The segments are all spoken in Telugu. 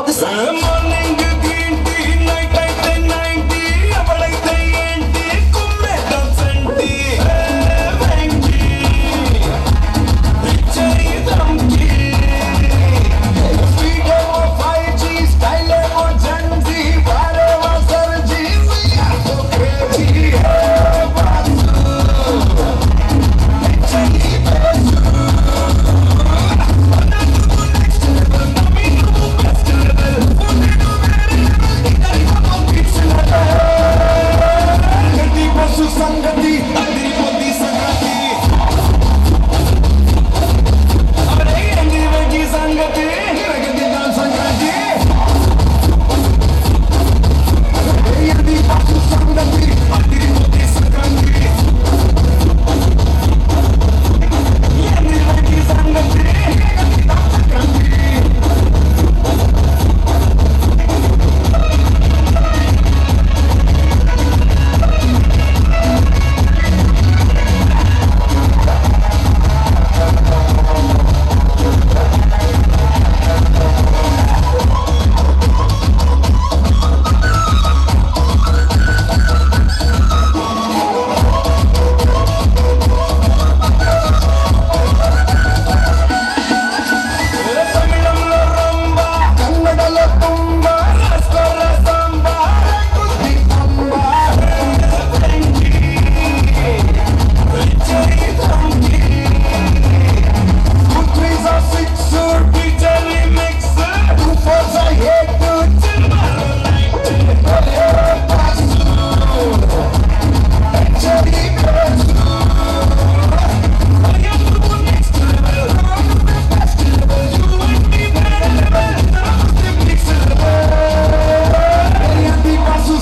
the sun. Morning green tea, night అయితే 90, ఎవడైతే ఏంటి కుమ్మేద్దాం సంటి. వెంకి పిచ్చయి దంకి స్పీడ్ ఏమో 5G, స్టైల్ ఏమో జంజీ, వారేమో సర్జీ, we are so crazy. పిచ్చయి బేసు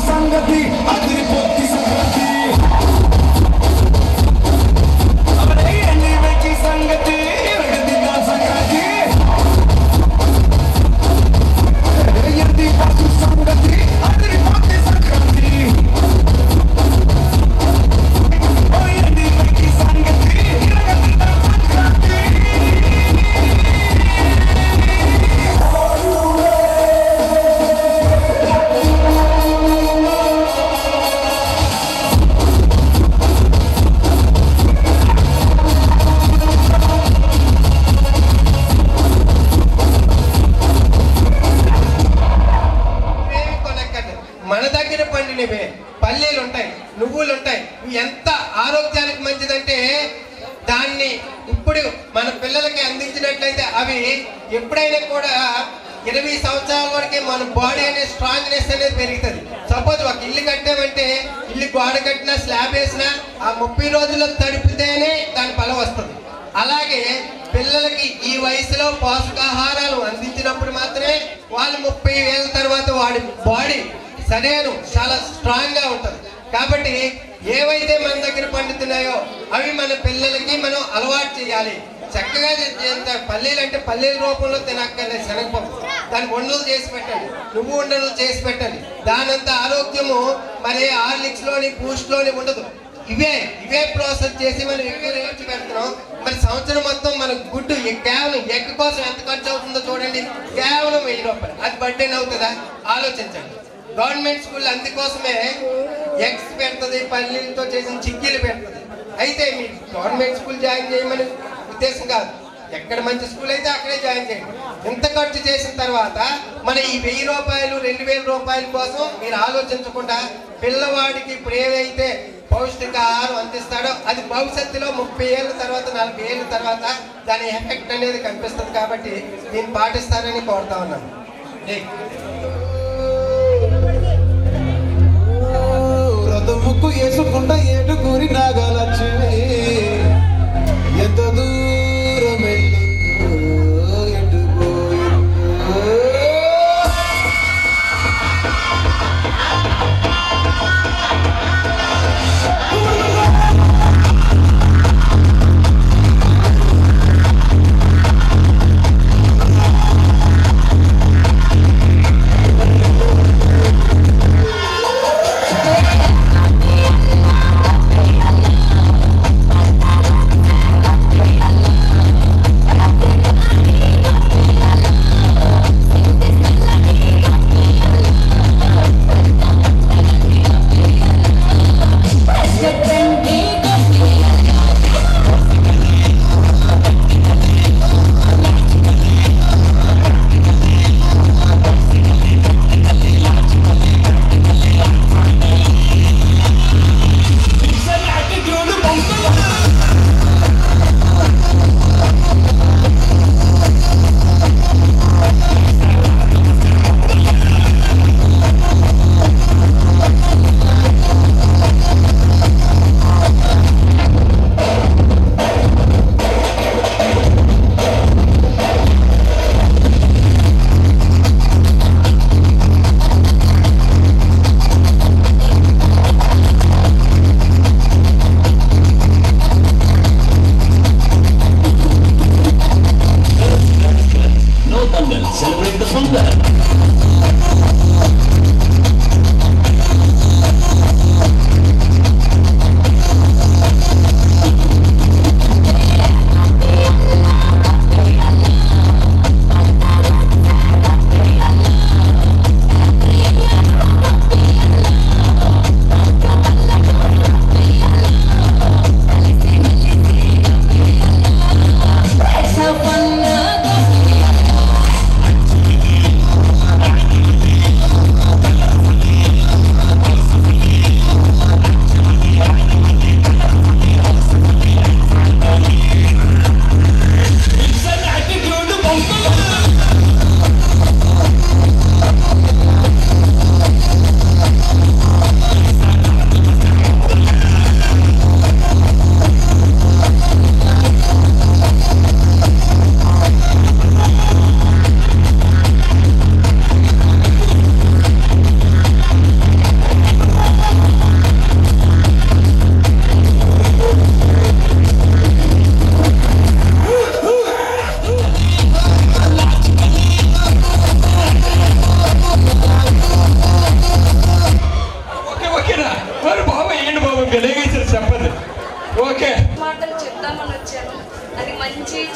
సంగతి అదిరిపోద్ది సంగతి అవరేంటి వెంకీ సంగతి రగదిద్దాం సంగతి ఏంటి పసు సంగతి అదిరిపోద్ది సంగతి ఏంటి వెంకీ సంగతి రగదిద్దాం సంగతి పల్లీలు ఉంటాయి, నువ్వులు ఉంటాయి. ఎంత ఆరోగ్యానికి మంచిదంటే దాన్ని ఇప్పుడు మన పిల్లలకి అందించినట్లయితే అవి ఎప్పుడైనా కూడా 20 సంవత్సరాల వరకే మన బాడీ అనేది స్ట్రాంగ్నెస్ అనేది పెరుగుతుంది. సపోజ్ ఒక ఇల్లు కట్టామంటే ఇల్లు గోడ కట్టినా స్లాబ్ వేసినా ఆ 30 రోజుల్లో తడిపితేనే దాని బలం వస్తుంది. అలాగే పిల్లలకి ఈ వయసులో పోషకాహారాలు అందించినప్పుడు మాత్రమే వాళ్ళు 30 ఏళ్ళ తర్వాత వాడి బాడీ సరైన చాలా స్ట్రాంగ్ గా ఉంటుంది. కాబట్టి ఏవైతే మన దగ్గర పండుతున్నాయో అవి మన పిల్లలకి మనం అలవాటు చేయాలి. చక్కగా పల్లీలు అంటే పల్లీల రూపంలో తినక్కర్లేదు, శనగపప్పు దాన్ని ఉండలు చేసి పెట్టండి, నువ్వు ఉండలు చేసి పెట్టండి. దానంత ఆరోగ్యము మరి హార్లిక్స్ లోని బూస్ట్ లోని ఉండదు. ఇవే ప్రాసెస్ చేసి మనం ఎక్కువ రేట్స్ పెడుతున్నాం. మరి సంవత్సరం మొత్తం మన గుడ్డు కేవలం ఎగ్ కోసం ఎంత ఖర్చు అవుతుందో చూడండి, కేవలం 1000 రూపాయలు. అది బర్త్డేన్ అవుతుందా? ఆలోచించండి. గవర్నమెంట్ స్కూల్ అందుకోసమే ఎగ్స్ పెడుతుంది, పల్లీలతో చేసిన చిక్కీలు పెడుతుంది. అయితే మీరు గవర్నమెంట్ స్కూల్ జాయిన్ చేయమని ఉద్దేశం కాదు, ఎక్కడ మంచి స్కూల్ అయితే అక్కడే జాయిన్ చేయండి. ఇంత ఖర్చు చేసిన తర్వాత మన ఈ 1000 రూపాయలు 2000 రూపాయల కోసం మీరు ఆలోచించకుండా పిల్లవాడికి ఇప్పుడు ఏదైతే పౌష్టికాహారం అందిస్తాడో అది భవిష్యత్తులో 30 ఏళ్ళ తర్వాత 40 ఏళ్ళ తర్వాత దాని ఎఫెక్ట్ అనేది కనిపిస్తుంది. కాబట్టి దీన్ని పాటిస్తారని కోరుతా ఉన్నాను. ముక్కు వేసుకుంటా ఏటుకూరి నాగలక్ష్మి ఎంత దూరం వెళ్ళిందో ఎటుపోయిందో.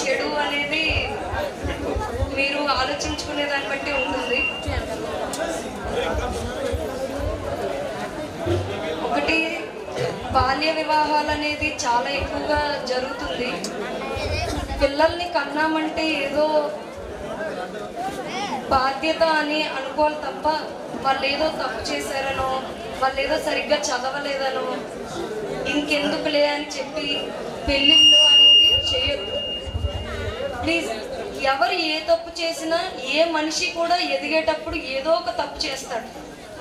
చెడు అనేది మీరు ఆలోచించుకునే దాన్ని బట్టి ఉంటుంది. ఒకటి, బాల్య వివాహాలు అనేది చాలా ఎక్కువగా జరుగుతుంది. పిల్లల్ని కన్నామంటే ఏదో బాధ్యత అని అనుకోవాలి తప్ప వాళ్ళు ఏదో తప్పు చేశారనో, వాళ్ళు ఏదో సరిగ్గా చదవలేదనో, ఇంకెందుకులే అని చెప్పి పెళ్ళిళ్ళు అనేది చేయొద్దు ప్లీజ్. ఎవరు ఏ తప్పు చేసినా, ఏ మనిషి కూడా ఎదిగేటప్పుడు ఏదో ఒక తప్పు చేస్తాడు.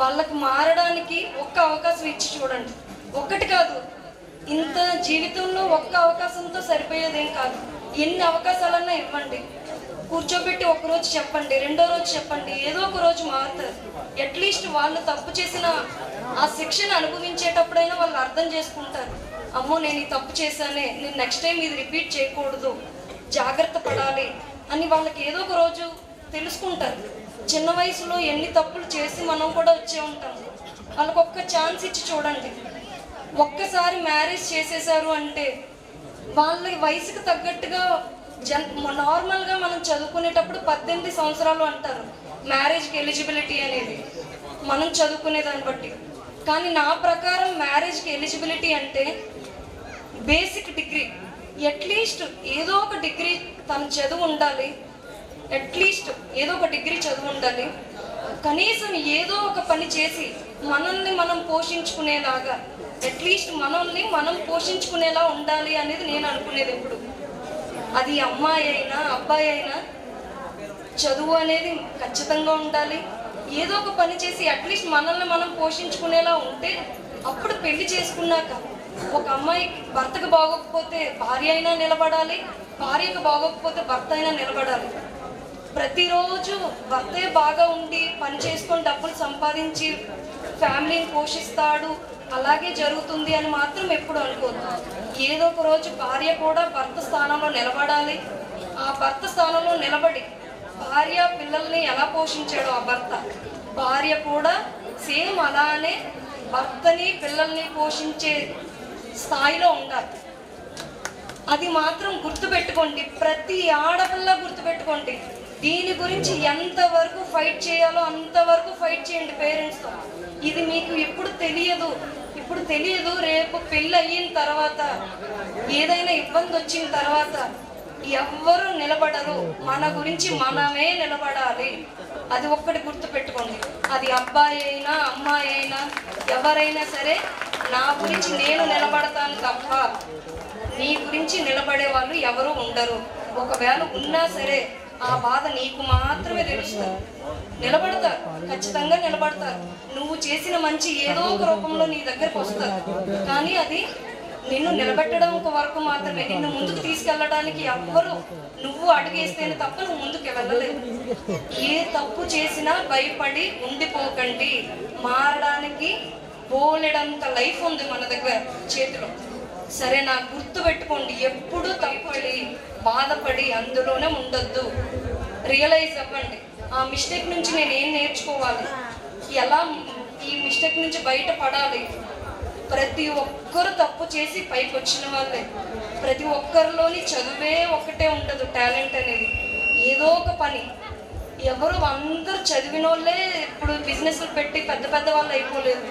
వాళ్ళకి మారడానికి ఒక్క అవకాశం ఇచ్చి చూడండి. ఒక్కటి కాదు, ఇంత జీవితంలో ఒక్క అవకాశంతో సరిపోయేదేం కాదు. ఎన్ని అవకాశాలన్నా ఇవ్వండి. కూర్చోబెట్టి ఒకరోజు చెప్పండి, రెండో రోజు చెప్పండి, ఏదో ఒక రోజు మారుతారు. అట్లీస్ట్ వాళ్ళు తప్పు చేసిన ఆ శిక్షను అనుభవించేటప్పుడైనా వాళ్ళు అర్థం చేసుకుంటారు. అమ్మో నేను ఈ తప్పు చేశానే, నేను నెక్స్ట్ టైం ఇది రిపీట్ చేయకూడదు, జాగ్రత్త పడాలి అని వాళ్ళకి ఏదో ఒక రోజు తెలుసుకుంటారు. చిన్న వయసులో ఎన్ని తప్పులు చేసి మనం కూడా వచ్చే ఉంటాం. వాళ్ళకి ఒక్క ఛాన్స్ ఇచ్చి చూడండి. ఒక్కసారి మ్యారేజ్ చేసేసారు అంటే వాళ్ళ వయసుకు తగ్గట్టుగా నార్మల్గా మనం చదువుకునేటప్పుడు 18 సంవత్సరాలు అంటారు మ్యారేజ్కి ఎలిజిబిలిటీ అనేది, మనం చదువుకునే దాన్ని బట్టి. కానీ నా ప్రకారం మ్యారేజ్కి ఎలిజిబిలిటీ అంటే బేసిక్ డిగ్రీ, అట్లీస్ట్ ఏదో ఒక డిగ్రీ తను చదువు ఉండాలి. అట్లీస్ట్ ఏదో ఒక డిగ్రీ చదువు ఉండాలి. కనీసం ఏదో ఒక పని చేసి మనల్ని మనం పోషించుకునేలాగా, అట్లీస్ట్ మనల్ని మనం పోషించుకునేలా ఉండాలి అనేది నేను అనుకునేది. ఎప్పుడు అది అమ్మాయి అయినా అబ్బాయి అయినా చదువు అనేది ఖచ్చితంగా ఉండాలి. ఏదో ఒక పని చేసి అట్లీస్ట్ మనల్ని మనం పోషించుకునేలా ఉంటే అప్పుడు పెళ్లి చేసుకున్నాక ఒక అమ్మాయి భర్తకు బాగోకపోతే భార్య అయినా నిలబడాలి, భార్యకు బాగోకపోతే భర్త అయినా నిలబడాలి. ప్రతిరోజు భర్తే బాగా ఉండి పని చేసుకొని డబ్బులు సంపాదించి ఫ్యామిలీని పోషిస్తాడు, అలాగే జరుగుతుంది అని మాత్రం ఎప్పుడు అనుకోవద్దు. ఏదో ఒక రోజు భార్య కూడా భర్త స్థానంలో నిలబడాలి. ఆ భర్త స్థానంలో నిలబడి భార్య పిల్లల్ని ఎలా పోషించాడో ఆ భర్త, భార్య కూడా సేమ్ అలానే భర్తని పిల్లల్ని పోషించే స్థాయిలో ఉండాలి. అది మాత్రం గుర్తుపెట్టుకోండి, ప్రతి ఆడపిల్ల గుర్తుపెట్టుకోండి. దీని గురించి ఎంతవరకు ఫైట్ చేయాలో అంతవరకు ఫైట్ చేయండి పేరెంట్స్తో. ఇది మీకు ఇప్పుడు తెలియదు, రేపు పెళ్ళి అయిన తర్వాత ఏదైనా ఇబ్బంది వచ్చిన తర్వాత ఎవ్వరూ నిలబడరు, మన గురించి మనమే నిలబడాలి. అది ఒక్కటి గుర్తుపెట్టుకోండి. అది అబ్బాయి అయినా అమ్మాయి అయినా ఎవరైనా సరే, నా గురించి నేను నిలబడతాను తప్ప నీ గురించి నిలబడే వాళ్ళు ఎవరు ఉండరు. ఒకవేళ ఉన్నా సరే ఆ బాధ నీకు మాత్రమే తెలుస్తుంది. నిలబడతారు, ఖచ్చితంగా నిలబడతారు. నువ్వు చేసిన మంచి ఏదో ఒక రూపంలో నీ దగ్గరకు వస్తారు. కానీ అది నిన్ను నిలబెట్టడం ఒక వరకు మాత్రమే. నిన్ను ముందుకు తీసుకెళ్ళడానికి ఎవ్వరు నువ్వు అడుగేస్తేనే తప్ప నువ్వు ముందుకు వెళ్ళలేదు. ఏ తప్పు చేసినా భయపడి ఉండిపోకండి. మారడానికి బోలెడంత లైఫ్ ఉంది మన దగ్గర చేతిలో. సరే, నాకు గుర్తు పెట్టుకోండి, ఎప్పుడు తప్పడి బాధపడి అందులోనే ఉండొద్దు. రియలైజ్ అవ్వండి, ఆ మిస్టేక్ నుంచి నేను ఏం నేర్చుకోవాలి, ఎలా ఈ మిస్టేక్ నుంచి బయటపడాలి. ప్రతి ఒక్కరు తప్పు చేసి పైకి వచ్చిన వాళ్ళే. ప్రతి ఒక్కరిలోని చదువే ఒక్కటే ఉండదు, టాలెంట్ అనేది ఏదో ఒక పని. ఎవరు అందరూ చదివిన వాళ్ళే ఇప్పుడు బిజినెస్లు పెట్టి పెద్ద పెద్ద వాళ్ళు అయిపోలేదు.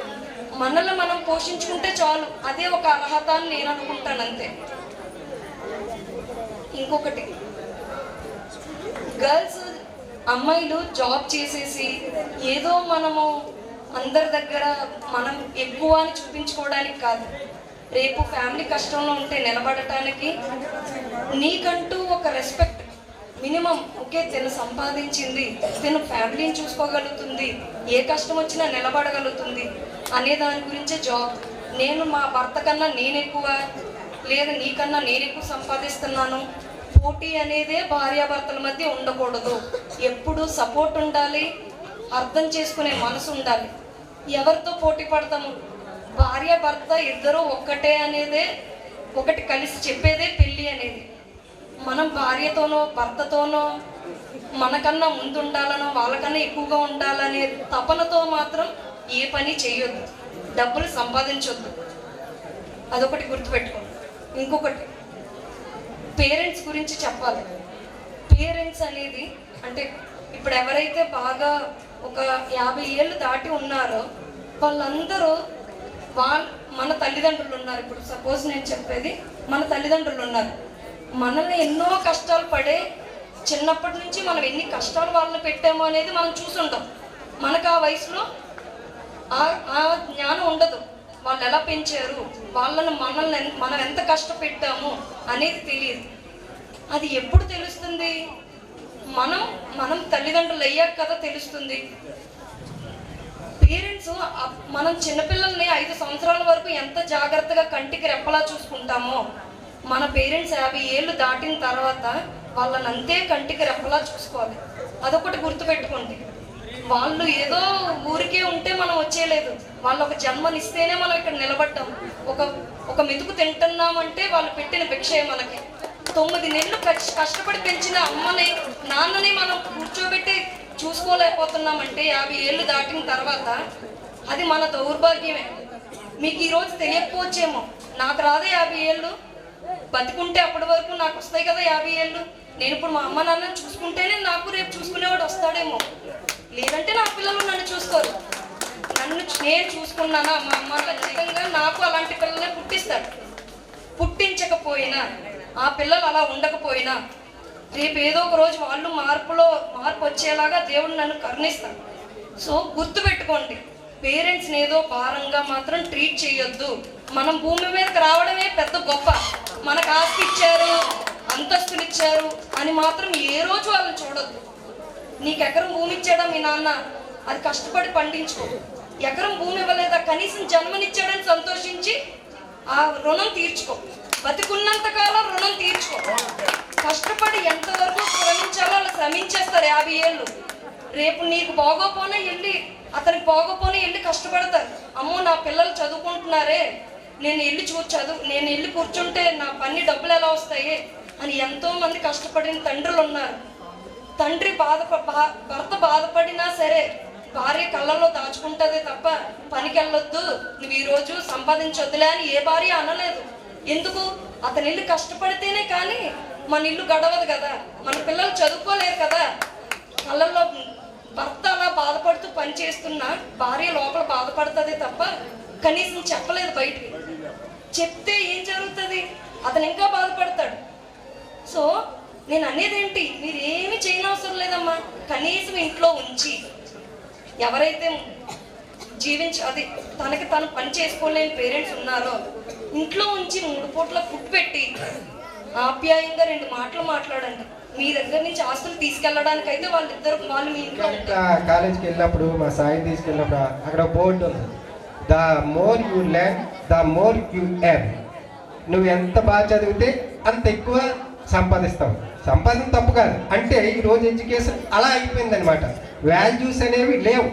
మనల్ని మనం పోషించుకుంటే చాలు, అదే ఒక అర్హత అని నేను అనుకుంటాను, అంతే. ఇంకొకటి, గర్ల్స్ అమ్మాయిలు జాబ్ చేసేసి ఏదో మనము అందరి దగ్గర మనం ఎక్కువ అని చూపించుకోవడానికి కాదు, రేపు ఫ్యామిలీ కష్టంలో ఉంటే నిలబడటానికి నీకంటూ ఒక రెస్పెక్ట్ మినిమం. ఓకే, తను సంపాదించింది, తను ఫ్యామిలీని చూసుకోగలుగుతుంది, ఏ కష్టం వచ్చినా నిలబడగలుగుతుంది అనే దాని గురించే జాబ్. నేను మా భర్త కన్నా నేను ఎక్కువ, లేదా నీకన్నా నేను ఎక్కువ సంపాదిస్తున్నాను, పోటీ అనేదే భార్యాభర్తల మధ్య ఉండకూడదు. ఎప్పుడు సపోర్ట్ ఉండాలి, అర్థం చేసుకునే మనసు ఉండాలి. ఎవరితో పోటీ పడతాము? భార్యాభర్త ఇద్దరు ఒక్కటే అనేదే, ఒకటి కలిసి చెప్పేదే పెళ్ళి అనేది. మనం భార్యతోనో భర్తతోనో మనకన్నా ముందు ఉండాలనో వాళ్ళకన్నా ఎక్కువగా ఉండాలనే తపనతో మాత్రం ఏ పని చేయొద్దు, డబ్బులు సంపాదించొద్దు. అదొకటి గుర్తుపెట్టుకోండి. ఇంకొకటి, పేరెంట్స్ గురించి చెప్పాలి. పేరెంట్స్ అనేది అంటే ఇప్పుడు ఎవరైతే బాగా ఒక 50 ఏళ్ళు దాటి ఉన్నారో వాళ్ళందరూ మన తల్లిదండ్రులు ఉన్నారు. ఇప్పుడు సపోజ్ నేను చెప్పేది, మన తల్లిదండ్రులు ఉన్నారు. మనల్ని ఎన్నో కష్టాలు పడే చిన్నప్పటి నుంచి మనం ఎన్ని కష్టాలు వాళ్ళని పెట్టామో అనేది మనం చూసుంటాం. మనకు ఆ వయసులో ఆ జ్ఞానం ఉండదు. వాళ్ళు ఎలా పెంచారు, మనల్ని మనం ఎంత కష్టపెట్టాము అనేది తెలియదు. అది ఎప్పుడు తెలుస్తుంది? మనం తల్లిదండ్రులు అయ్యాక కదా తెలుస్తుంది. పేరెంట్స్ మనం చిన్నపిల్లల్ని 5 సంవత్సరాల వరకు ఎంత జాగ్రత్తగా కంటికి రెప్పలా చూసుకుంటామో మన పేరెంట్స్ 50 ఏళ్ళు దాటిన తర్వాత వాళ్ళని అంతే కంటికి రెప్పలా చూసుకోవాలి. అదొకటి గుర్తుపెట్టుకోండి. వాళ్ళు ఏదో ఊరికే ఉంటే మనం వచ్చేయలేదు. వాళ్ళు ఒక జన్మనిస్తేనే మనం ఇక్కడ నిలబడ్డాం. ఒక మెతుకు తింటున్నామంటే వాళ్ళు పెట్టిన భిక్షే మనకి. 9 నెలలు కష్టపడి పెంచిన అమ్మని నాన్నని మనం కూర్చోబెట్టి చూసుకోలేకపోతున్నామంటే 50 ఏళ్ళు దాటిన తర్వాత అది మన దౌర్భాగ్యమే. మీకు ఈరోజు తెలియకపోవచ్చేమో, నాకు రాదే 50 ఏళ్ళు, బతికుంటే అప్పటి వరకు నాకు వస్తాయి కదా 50 ఏళ్ళు. నేను ఇప్పుడు మా అమ్మ నాన్నని చూసుకుంటేనే నాకు రేపు చూసుకునేవాడు వస్తాడేమో, లేదంటే నా పిల్లలు నన్ను చూసుకోరు. నేను చూసుకున్నానా మా అమ్మ ఖచ్చితంగా నాకు అలాంటి పిల్లలనే పుట్టిస్తాడు. పుట్టించకపోయినా ఆ పిల్లలు అలా ఉండకపోయినా రేపు ఏదో ఒక రోజు వాళ్ళు మార్పు వచ్చేలాగా దేవుడు నన్ను కరుణిస్తాడు. సో గుర్తుపెట్టుకోండి, పేరెంట్స్ని ఏదో భారంగా మాత్రం ట్రీట్ చేయొద్దు. మనం భూమి మీదకి రావడమే పెద్ద గొప్ప. మనకు ఆస్తి ఇచ్చారు, అంతస్తులు ఇచ్చారు అని మాత్రం ఏ రోజు వాళ్ళని చూడొద్దు. నీకు ఎకరం భూమి ఇచ్చాడా మీ నాన్న, అది కష్టపడి పండించుకో. ఎకరం భూమి ఇవ్వలేదా, కనీసం జన్మనిచ్చాడని సంతోషించి ఆ రుణం తీర్చుకో. బతికున్నంత కాలం రుణం తీర్చుకో. కష్టపడి ఎంతవరకు శ్రమించాలో అలా శ్రమించేస్తారు 50 ఏళ్ళు. రేపు నీకు బాగోపోనే వెళ్ళి అతనికి బాగోపోనే వెళ్ళి కష్టపడతారు. అమ్మో నా పిల్లలు చదువుకుంటున్నారే, నేను వెళ్ళి కూర్చుంటే నా పని డబ్బులు ఎలా వస్తాయి అని ఎంతో మంది కష్టపడిన తండ్రులు ఉన్నారు. తండ్రి భర్త బాధపడినా సరే భార్య కళ్ళల్లో దాచుకుంటుందే తప్ప పనికి వెళ్ళొద్దు, నువ్వు ఈరోజు సంపాదించొద్దులే అని ఏ భార్య అనలేదు. ఎందుకు? అతని ఇల్లు కష్టపడితేనే కానీ మన ఇల్లు గడవదు కదా, మన పిల్లలు చదువుకోలేరు కదా. కళ్ళల్లో భర్త అలా బాధపడుతూ పని చేస్తున్నా భార్య లోపల బాధపడుతుంది తప్ప కనీసం చెప్పలేదు బయటికి. చెప్తే ఏం జరుగుతుంది? అతను ఇంకా బాధపడతాడు. సో నేను అనేది ఏంటి, మీరు ఏమి చేయనవసరం లేదమ్మా. కనీసం ఇంట్లో ఉంచి ఎవరైతే అది తనకి తను పని చేసుకోలేని పేరెంట్స్ ఉన్నారో ఇంట్లో ఉంచి 3 పూట్ల ఫుడ్ పెట్టి ఆప్యాయంగా 2 మాటలు మాట్లాడండి. మీ దగ్గర నుంచి ఆస్తులు తీసుకెళ్ళడానికి అయితే వాళ్ళు మీ ఇంట్లో కాలేజీకి వెళ్ళినప్పుడు మా సాయి తీసుకెళ్ళినప్పుడు అక్కడ బోర్డు ఉంది, the more you learn the more you earn. నువ్వు ఎంత బాగా చదివితే అంత ఎక్కువ సంపాదిస్తావు. సంపాదన తప్పు కాదు, అంటే ఈరోజు ఎడ్యుకేషన్ అలా అయిపోయిందనమాట. వాల్యూస్ అనేవి లేవు,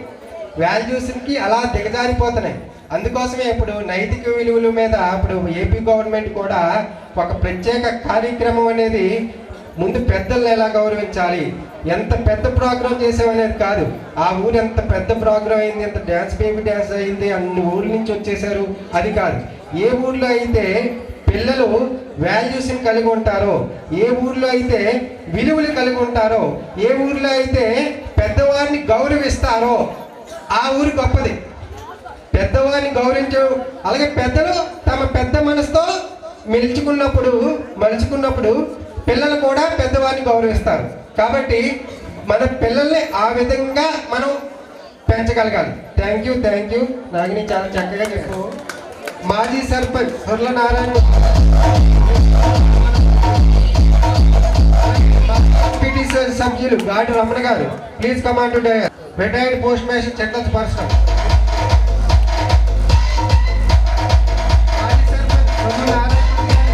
వాల్యూస్కి అలా దిగజారిపోతున్నాయి. అందుకోసమే ఇప్పుడు నైతిక విలువల మీద ఇప్పుడు ఏపీ గవర్నమెంట్ కూడా ఒక ప్రత్యేక కార్యక్రమం అనేది, ముందు పెద్దల్ని ఎలా గౌరవించాలి, ఎంత పెద్ద ప్రోగ్రామ్ చేసామనేది కాదు, ఆ ఊరు ఎంత పెద్ద ప్రోగ్రామ్ అయింది, ఎంత డ్యాన్స్ బేబీ డ్యాన్స్ అయింది, అన్ని ఊర్ల నుంచి వచ్చేసారు, అది కాదు. ఏ ఊర్లో అయితే పిల్లలు వాల్యూస్ని కలిగి ఉంటారో, ఏ ఊర్లో అయితే విలువలు కలిగి ఉంటారో, ఏ ఊర్లో అయితే పెద్దవారిని గౌరవిస్తారో ఆ ఊరు గొప్పది. పెద్దవారిని గౌరవించు, అలాగే పెద్దలు తమ పెద్ద మనసుతో మలుచుకున్నప్పుడు పిల్లలు కూడా పెద్దవారిని గౌరవిస్తారు. కాబట్టి మన పిల్లల్ని ఆ విధంగా మనం పెంచగలగాలి. థ్యాంక్ యూ నాగిని, చాలా చక్కగా చెప్పు. మాజీ సర్పంచ్ సుర్ల నారాయణ, సభ్యులు గాడి రమణ గారు, please come on to dais. Retired post master Chetla person,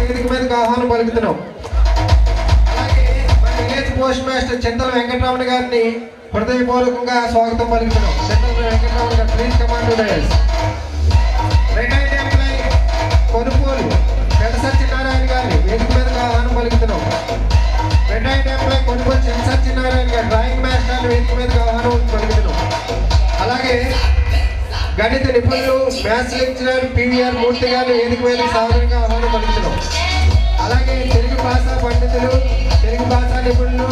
వేదిక మీదకి ఆహ్వానం పలుకుతున్నాం. అలాగే మన village post master Chintala Venkataramana గారిని హృదయపూర్వకంగా స్వాగతం పలుకుతున్నాం. చింతల వెంకటరమణ గారు, please come on to dais. Retired employee కొనుగోలు పెద్ద సత్యనారాయణ గారిని వేదిక మీదకి ఆహ్వానం పలుకుతున్నాం. రిటైర్డ్ ఎంప్లాయీ కొనుగోలు చిన్న సత్యనారాయణ గారు, డ్రాయింగ్ మాస్టర్ వేదిక మీదకి ఆహ్వానం పలుకుతున్నాం. అలాగే గణిత నిపుణులు మ్యాథ్స్ లెక్చరర్ పివిఆర్ మూర్తి గారిని వేదిక మీదకి సాధారణంగా ఆహ్వానం పలుకుతున్నాం. అలాగే తెలుగు భాషా పండితులు, తెలుగు భాషా నిపుణులు,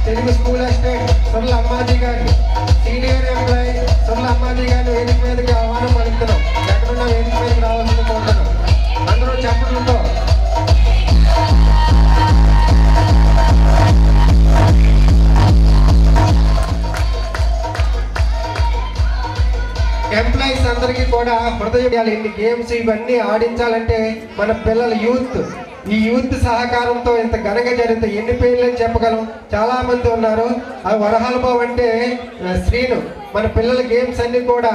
తెలుగు స్కూల్ అసిస్టెంట్ సుర్ల అమ్మాజీ గారిని, సీనియర్ ఎంప్లాయీ సుర్ల అమ్మాజీ గారిని వేదిక మీదకి ఆహ్వానం పలుకుతున్నాం. ఎక్కడున్నా వేదిక మీదకి రావాలని కోరుతున్నాం. అందరూ చప్పట్లతో ఎంప్లాయీస్ అందరికీ కూడా హృదయాలు ఇన్ని గేమ్స్ ఇవన్నీ ఆడించాలంటే మన పిల్లల ఈ యూత్ సహకారంతో ఇంత ఘనంగా జరిగితే ఎన్ని పేర్లు అని చెప్పగలం. చాలా మంది ఉన్నారు. ఆ వరహాల బాబు అంటే శ్రీను మన పిల్లల గేమ్స్ అన్ని కూడా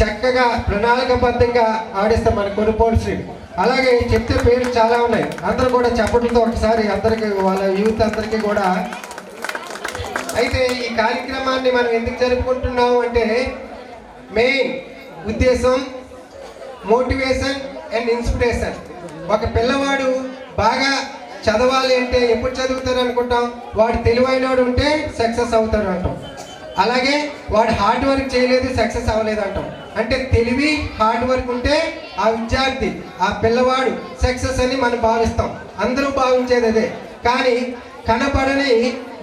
చక్కగా ప్రణాళికబద్ధంగా ఆడిస్తాం మన కొనుగోలు శ్రీను. అలాగే చెప్తే పేర్లు చాలా ఉన్నాయి. అందరూ కూడా చప్పట్లతో ఒకసారి అందరికీ వాళ్ళ యూత్ అందరికీ కూడా. అయితే ఈ కార్యక్రమాన్ని మనం ఎందుకు జరుపుకుంటున్నాము అంటే మెయిన్ ఉద్దేశం మోటివేషన్ అండ్ ఇన్స్పిరేషన్. ఒక పిల్లవాడు బాగా చదవాలి అంటే ఎప్పుడు చదువుతారు అనుకుంటాం? వాడు తెలివైనవాడు ఉంటే సక్సెస్ అవుతాడు అంటాం. అలాగే వాడు హార్డ్ వర్క్ చేయలేదు సక్సెస్ అవ్వలేదు అంటాం. అంటే తెలివి హార్డ్ వర్క్ ఉంటే ఆ విద్యార్థి ఆ పిల్లవాడు సక్సెస్ అని మనం భావిస్తాం. అందరూ భావించేది అదే. కానీ కనపడని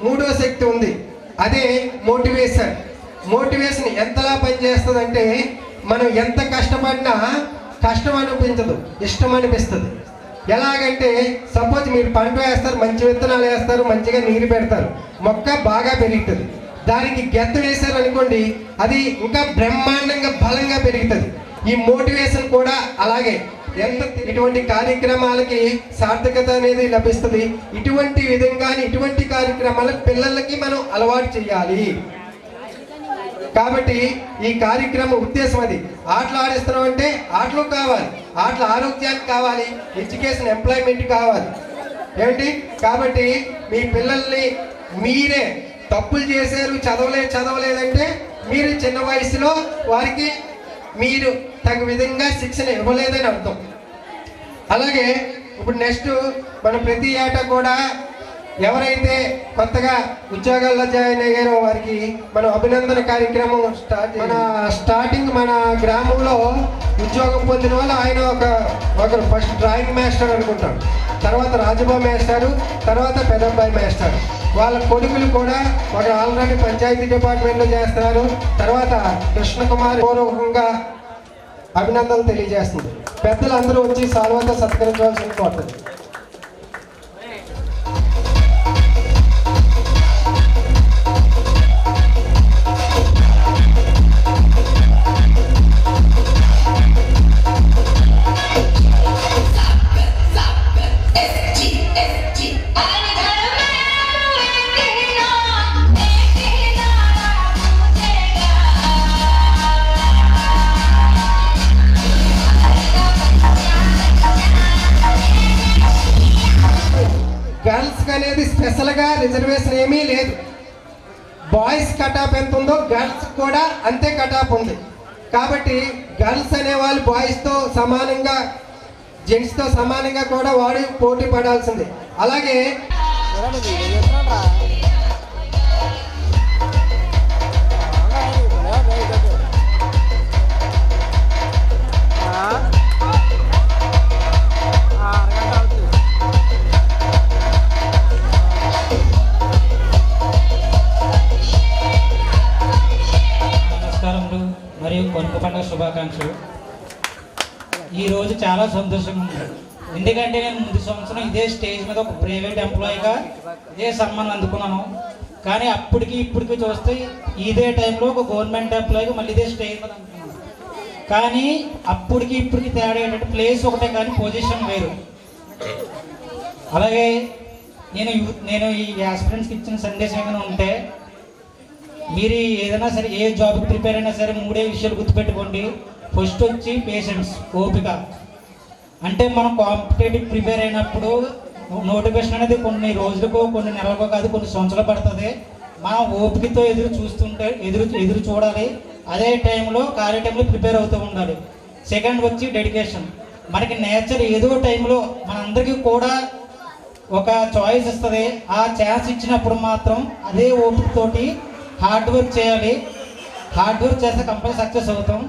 మూడో శక్తి ఉంది, అదే మోటివేషన్. మోటివేషన్ ఎంతలా పనిచేస్తుంది మనం ఎంత కష్టపడినా కష్టం అనిపించదు, ఇష్టం అనిపిస్తుంది. ఎలాగంటే సపోజ్ మీరు పంట వేస్తారు, మంచి విత్తనాలు వేస్తారు, మంచిగా నీరు పెడతారు, మొక్క బాగా పెరుగుతుంది. దానికి గెత్త వేశారు అనుకోండి, అది ఇంకా బ్రహ్మాండంగా బలంగా పెరుగుతుంది. ఈ మోటివేషన్ కూడా అలాగే. ఇటువంటి కార్యక్రమాలకి సార్థకత అనేది లభిస్తుంది. ఇటువంటి విధంగా ఇటువంటి కార్యక్రమాలు పిల్లలకి మనం అలవాటు చేయాలి. కాబట్టి ఈ కార్యక్రమం ఉద్దేశం అది. ఆటలు ఆడిస్తున్నాం అంటే ఆటలు కావాలి, ఆటలు ఆరోగ్యానికి కావాలి, ఎడ్యుకేషన్ ఎంప్లాయ్మెంట్ కావాలి ఏమిటి. కాబట్టి మీ పిల్లల్ని మీరే తప్పులు చేశారు, చదవలేదంటే మీరు చిన్న వయసులో వారికి మీరు తగు విధంగా శిక్షణ ఇవ్వలేదని అర్థం. అలాగే ఇప్పుడు నెక్స్ట్ మనం ప్రతి ఏటా కూడా ఎవరైతే కొత్తగా ఉద్యోగాల్లో జాయిన్ అయ్యారో వారికి మనం అభినందన కార్యక్రమం స్టార్టింగ్ మన గ్రామంలో ఉద్యోగం పొందిన వాళ్ళు ఆయన ఒకరు ఫస్ట్ డ్రాయింగ్ మాస్టర్ అనుకుంటాం, తర్వాత రాజబాబు మాస్టారు, తర్వాత పెద్దబ్బాయి మాస్టర్. వాళ్ళ కొడుకులు కూడా ఒక ఆల్రెడీ పంచాయతీ డిపార్ట్మెంట్లో చేస్తున్నారు. తర్వాత కృష్ణకుమార్ పూర్వకంగా అభినందనలు తెలియజేస్తుంది. పెద్దలు అందరూ వచ్చి సాల్వతో సత్కరించవలసిన కోరుతుంది. గర్ల్స్కి అనేది స్పెషల్గా రిజర్వేషన్ ఏమీ లేదు. బాయ్స్ కటాప్ ఎంత ఉందో గర్ల్స్ కూడా అంతే కటాప్ ఉంది. కాబట్టి గర్ల్స్ అనేవాళ్ళు బాయ్స్తో సమానంగా జెంట్స్తో సమానంగా కూడా వాడు పోటీ పడాల్సిందే. అలాగే మరియు కొనుక పండుగ శుభాకాంక్షలు. ఈరోజు చాలా సంతోషంగా ఉంది. ఎందుకంటే నేను ముందు సంవత్సరం ఇదే స్టేజ్ మీద ఒక ప్రైవేట్ ఎంప్లాయీగా ఇదే సన్మానం అందుకున్నాను. కానీ అప్పటికి ఇప్పటికి చూస్తే ఇదే టైంలో ఒక గవర్నమెంట్ ఎంప్లాయీగా మళ్ళీ ఇదే స్టేజ్ మీద అందుకున్నాను. కానీ అప్పటికి ఇప్పటికి తేడా ఏంటంటే ప్లేస్ ఒకటే కానీ పొజిషన్ వేరు. అలాగే నేను ఈ ఆస్పిరెంట్స్కి ఇచ్చిన సందేశం ఏమైనా ఉంటే, మీరు ఏదైనా సరే ఏ జాబ్కి ప్రిపేర్ అయినా సరే 3 విషయాలు గుర్తుపెట్టుకోండి. ఫస్ట్ వచ్చి పేషెన్స్, ఓపిక. అంటే మనం కాంపిటేటివ్ ప్రిపేర్ అయినప్పుడు నోటిఫికేషన్ అనేది కొన్ని రోజులకో కొన్ని నెలలకో కాదు కొన్ని సంవత్సరాలు పడుతుంది. మనం ఓపికతో ఎదురు చూడాలి. అదే టైంలో ఖాళీ టైంలో ప్రిపేర్ అవుతూ ఉండాలి. సెకండ్ వచ్చి డెడికేషన్. మనకి నేచర్ ఏదో టైంలో మనందరికీ కూడా ఒక చాయిస్ ఇస్తుంది. ఆ ఛాన్స్ ఇచ్చినప్పుడు మాత్రం అదే ఓపికతోటి హార్డ్ వర్క్ చేయాలి. హార్డ్ వర్క్ చేస్తే కంపల్సరీ సక్సెస్ అవుతాం.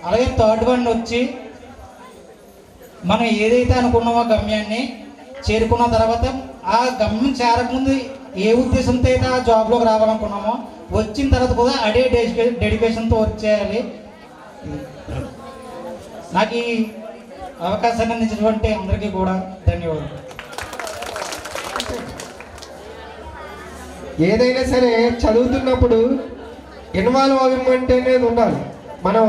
అలాగే థర్డ్ వన్ వచ్చి మనం ఏదైతే అనుకున్నామో గమ్యాన్ని చేరుకున్న తర్వాత ఆ గమ్యం చేరకముందు ఏ ఉద్దేశంతో అయితే ఆ జాబ్లోకి రావాలనుకున్నామో వచ్చిన తర్వాత కూడా అదే డెడికేషన్తో వర్క్ చేయాలి. నాకు ఈ అవకాశాన్ని అందించినటువంటి అందరికీ కూడా ధన్యవాదాలు. ఏదైనా సరే చదువుతున్నప్పుడు ఇన్వాల్వ్మెంట్ అనేది ఉండాలి. మనం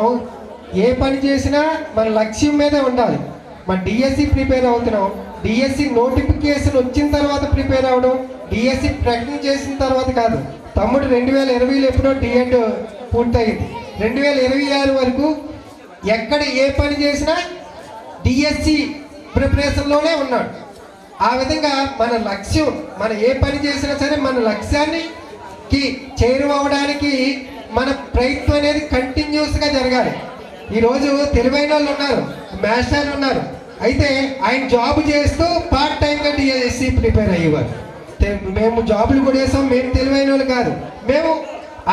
ఏ పని చేసినా మన లక్ష్యం మీదే ఉండాలి. మన డిఎస్సి ప్రిపేర్ అవుతున్నాం, డిఎస్సి నోటిఫికేషన్ వచ్చిన తర్వాత ప్రిపేర్ అవ్వడం, డిఎస్సి ప్రకటన చేసిన తర్వాత కాదు. తమ్ముడు 2020లో ఎప్పుడో డిఎడ్ పూర్తయింది. 2026 వరకు ఎక్కడ ఏ పని చేసినా డిఎస్సి ప్రిపరేషన్లోనే ఉన్నాడు. ఆ విధంగా మన లక్ష్యం, మన ఏ పని చేసినా సరే మన లక్ష్యానికి చేరువవడానికి మన ప్రయత్నం అనేది కంటిన్యూస్గా జరగాలి. ఈరోజు తెలివైన వాళ్ళు ఉన్నారు, మాస్టర్లు ఉన్నారు, అయితే ఆయన జాబ్ చేస్తూ పార్ట్ టైంగా డిఎస్సి ప్రిపేర్ అయ్యేవారు. మేము జాబులు కూడా చేసాం, మేము తెలివైన వాళ్ళు కాదు, మేము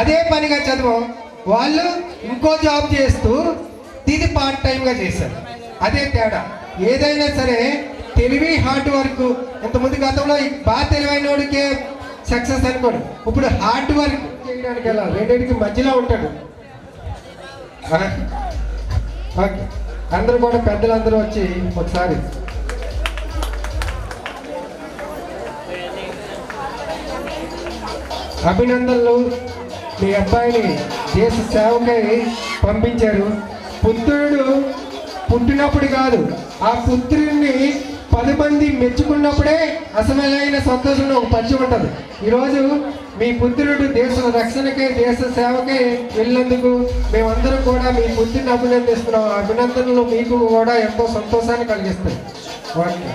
అదే పనిగా చదివాం. వాళ్ళు ఇంకో జాబ్ చేస్తూ ఇది పార్ట్ టైంగా చేశారు. అదే తేడా. ఏదైనా సరే తెలివి, హార్డ్ వర్క్. ఇంతకుముందు గతంలో బాగా తెలివైన వాడికే సక్సెస్ అనుకోడు, ఇప్పుడు హార్డ్ వర్క్ చేయడానికి వెళ్ళాలి. రెండింటికి మధ్యలో ఉంటాడు. ఓకే, అందరూ కూడా పెద్దలందరూ వచ్చి ఒకసారి అభినందనలు. మీ అబ్బాయిని దేశ సేవకై పంపించారు. పుత్రుడు పుట్టినప్పుడు కాదు, ఆ పుత్రుడిని 10 మంది మెచ్చుకున్నప్పుడే అసలైన సంతోషంలో ఒక పచ్చి ఉంటుంది. ఈరోజు మీ పుత్రుడు దేశ రక్షణకై, దేశ సేవకై వెళ్ళినందుకు మేమందరం కూడా మీ పుత్రుని అభినందిస్తున్నాం. అభినందనలు మీకు కూడా ఎంతో సంతోషాన్ని కలిగిస్తాయి. ఓకే,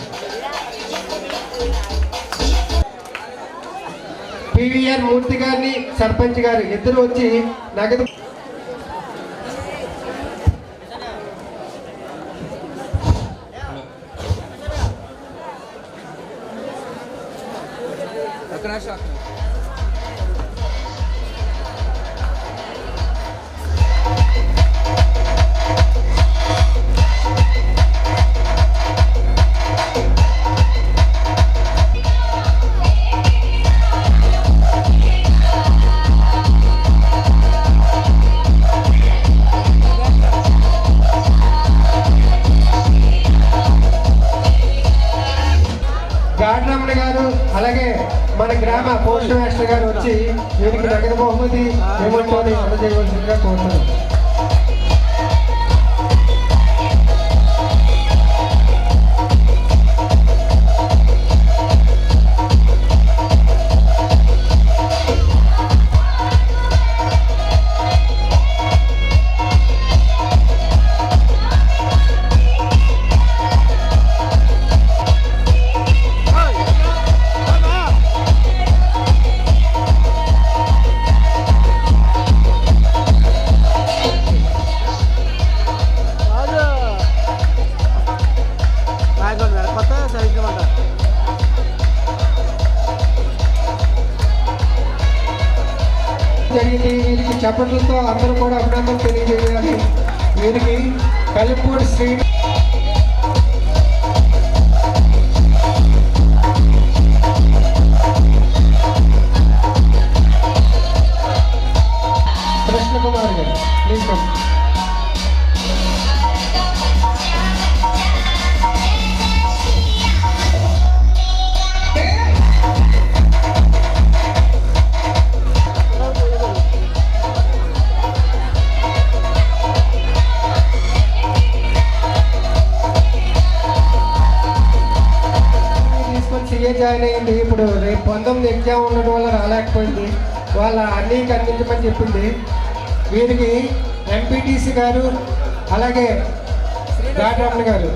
పివిఆర్ మూర్తి గారిని, సర్పంచ్ గారు ఇద్దరు వచ్చి నగదు గాడ్రమణ గారు, అలాగే మన గ్రామ పోస్ట్ మాస్టర్ గారు వచ్చి వీరికి నగదు బహుమతి ఏమంటోని అందజేయవలసిందిగా కోరుతున్నాను. జరిగింది. వీరికి చప్పట్లతో అందరూ కూడా అభినందనలు తెలియజేయాలి. వీరికి కలిపూడి శ్రీ కృష్ణకుమార్ గారు ప్లీజ్ కమ్. జాయిన్ అయ్యింది. ఇప్పుడు రేపు 19 ఎగ్జామ్ ఉండడం వల్ల రాలేకపోయింది. వాళ్ళ అన్నీకి అందించమని చెప్పింది. వీరికి ఎంపీటీసీ గారు, అలాగే గాడ్రమణ గారు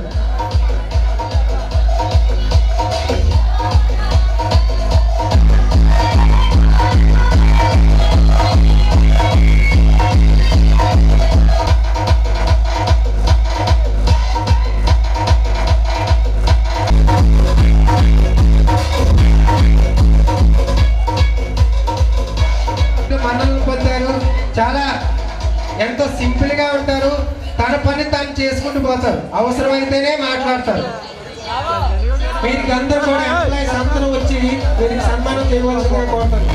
మన్ననలు పొందారు. చాలా ఎంతో సింపుల్గా ఉంటారు. తన పని తాను చేసుకుంటూ పోతారు. అవసరమైతేనే మాట్లాడతారు. వీరికి అందరూ కూడా ఎంప్లాయీస్ అందరూ వచ్చి వీరికి సన్మానం చేయవలసిందిగా కోరుతారు.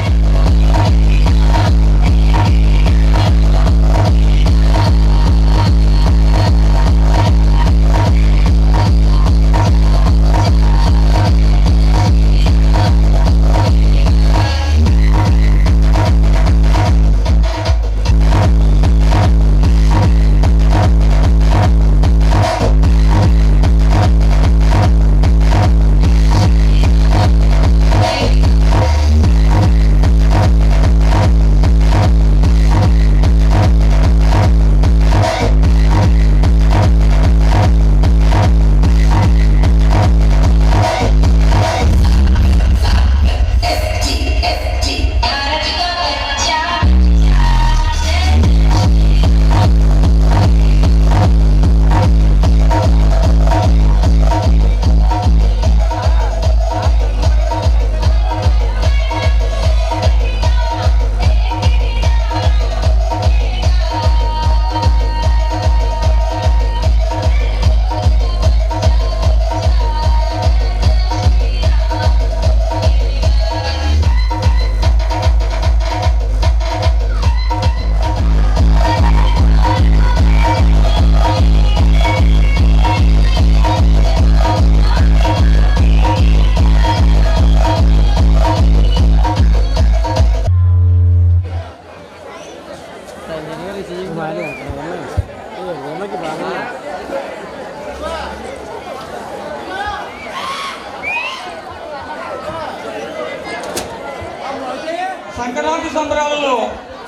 సంక్రాంతి సంబరాలలో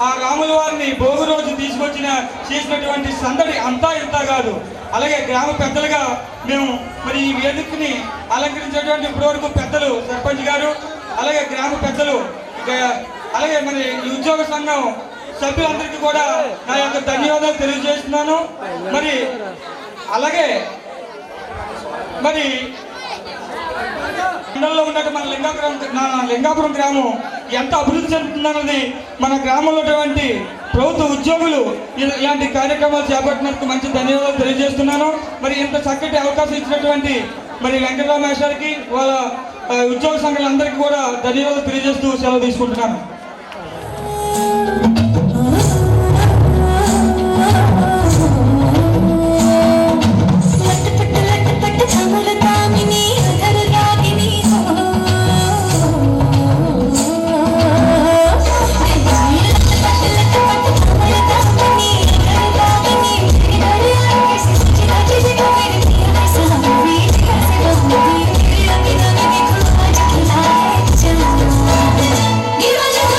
ఆ రాముల వారిని భోగి రోజు చేసినటువంటి సందడి అంతా ఇంత కాదు. అలాగే గ్రామ పెద్దలుగా మేము మరి ఈ వేదికని అలంకరించేటువంటి ఇప్పటివరకు పెద్దలు సర్పంచ్ గారు, అలాగే గ్రామ పెద్దలు, అలాగే మరి ఈ ఉద్యోగ సంఘం సభ్యులందరికీ కూడా నా యొక్క ధన్యవాదాలు తెలియజేస్తున్నాను. మరి అలాగే మరి మండలంలో ఉన్నట్టు మన లింగాపురం గ్రామం ఎంత అభివృద్ధి చెందుతుందన్నది మన గ్రామంలో ఉన్నటువంటి ప్రభుత్వ ఉద్యోగులు ఇలాంటి కార్యక్రమాలు చేపట్టినందుకు మంచి ధన్యవాదాలు తెలియజేస్తున్నాను. మరి ఇంత చక్కటి అవకాశం ఇచ్చినటువంటి మరి వెంకటరామ మేస్టార్కి వాళ్ళ ఉద్యోగ సంఘాలందరికీ కూడా ధన్యవాదాలు తెలియజేస్తూ సెలవు తీసుకుంటున్నాను. Give us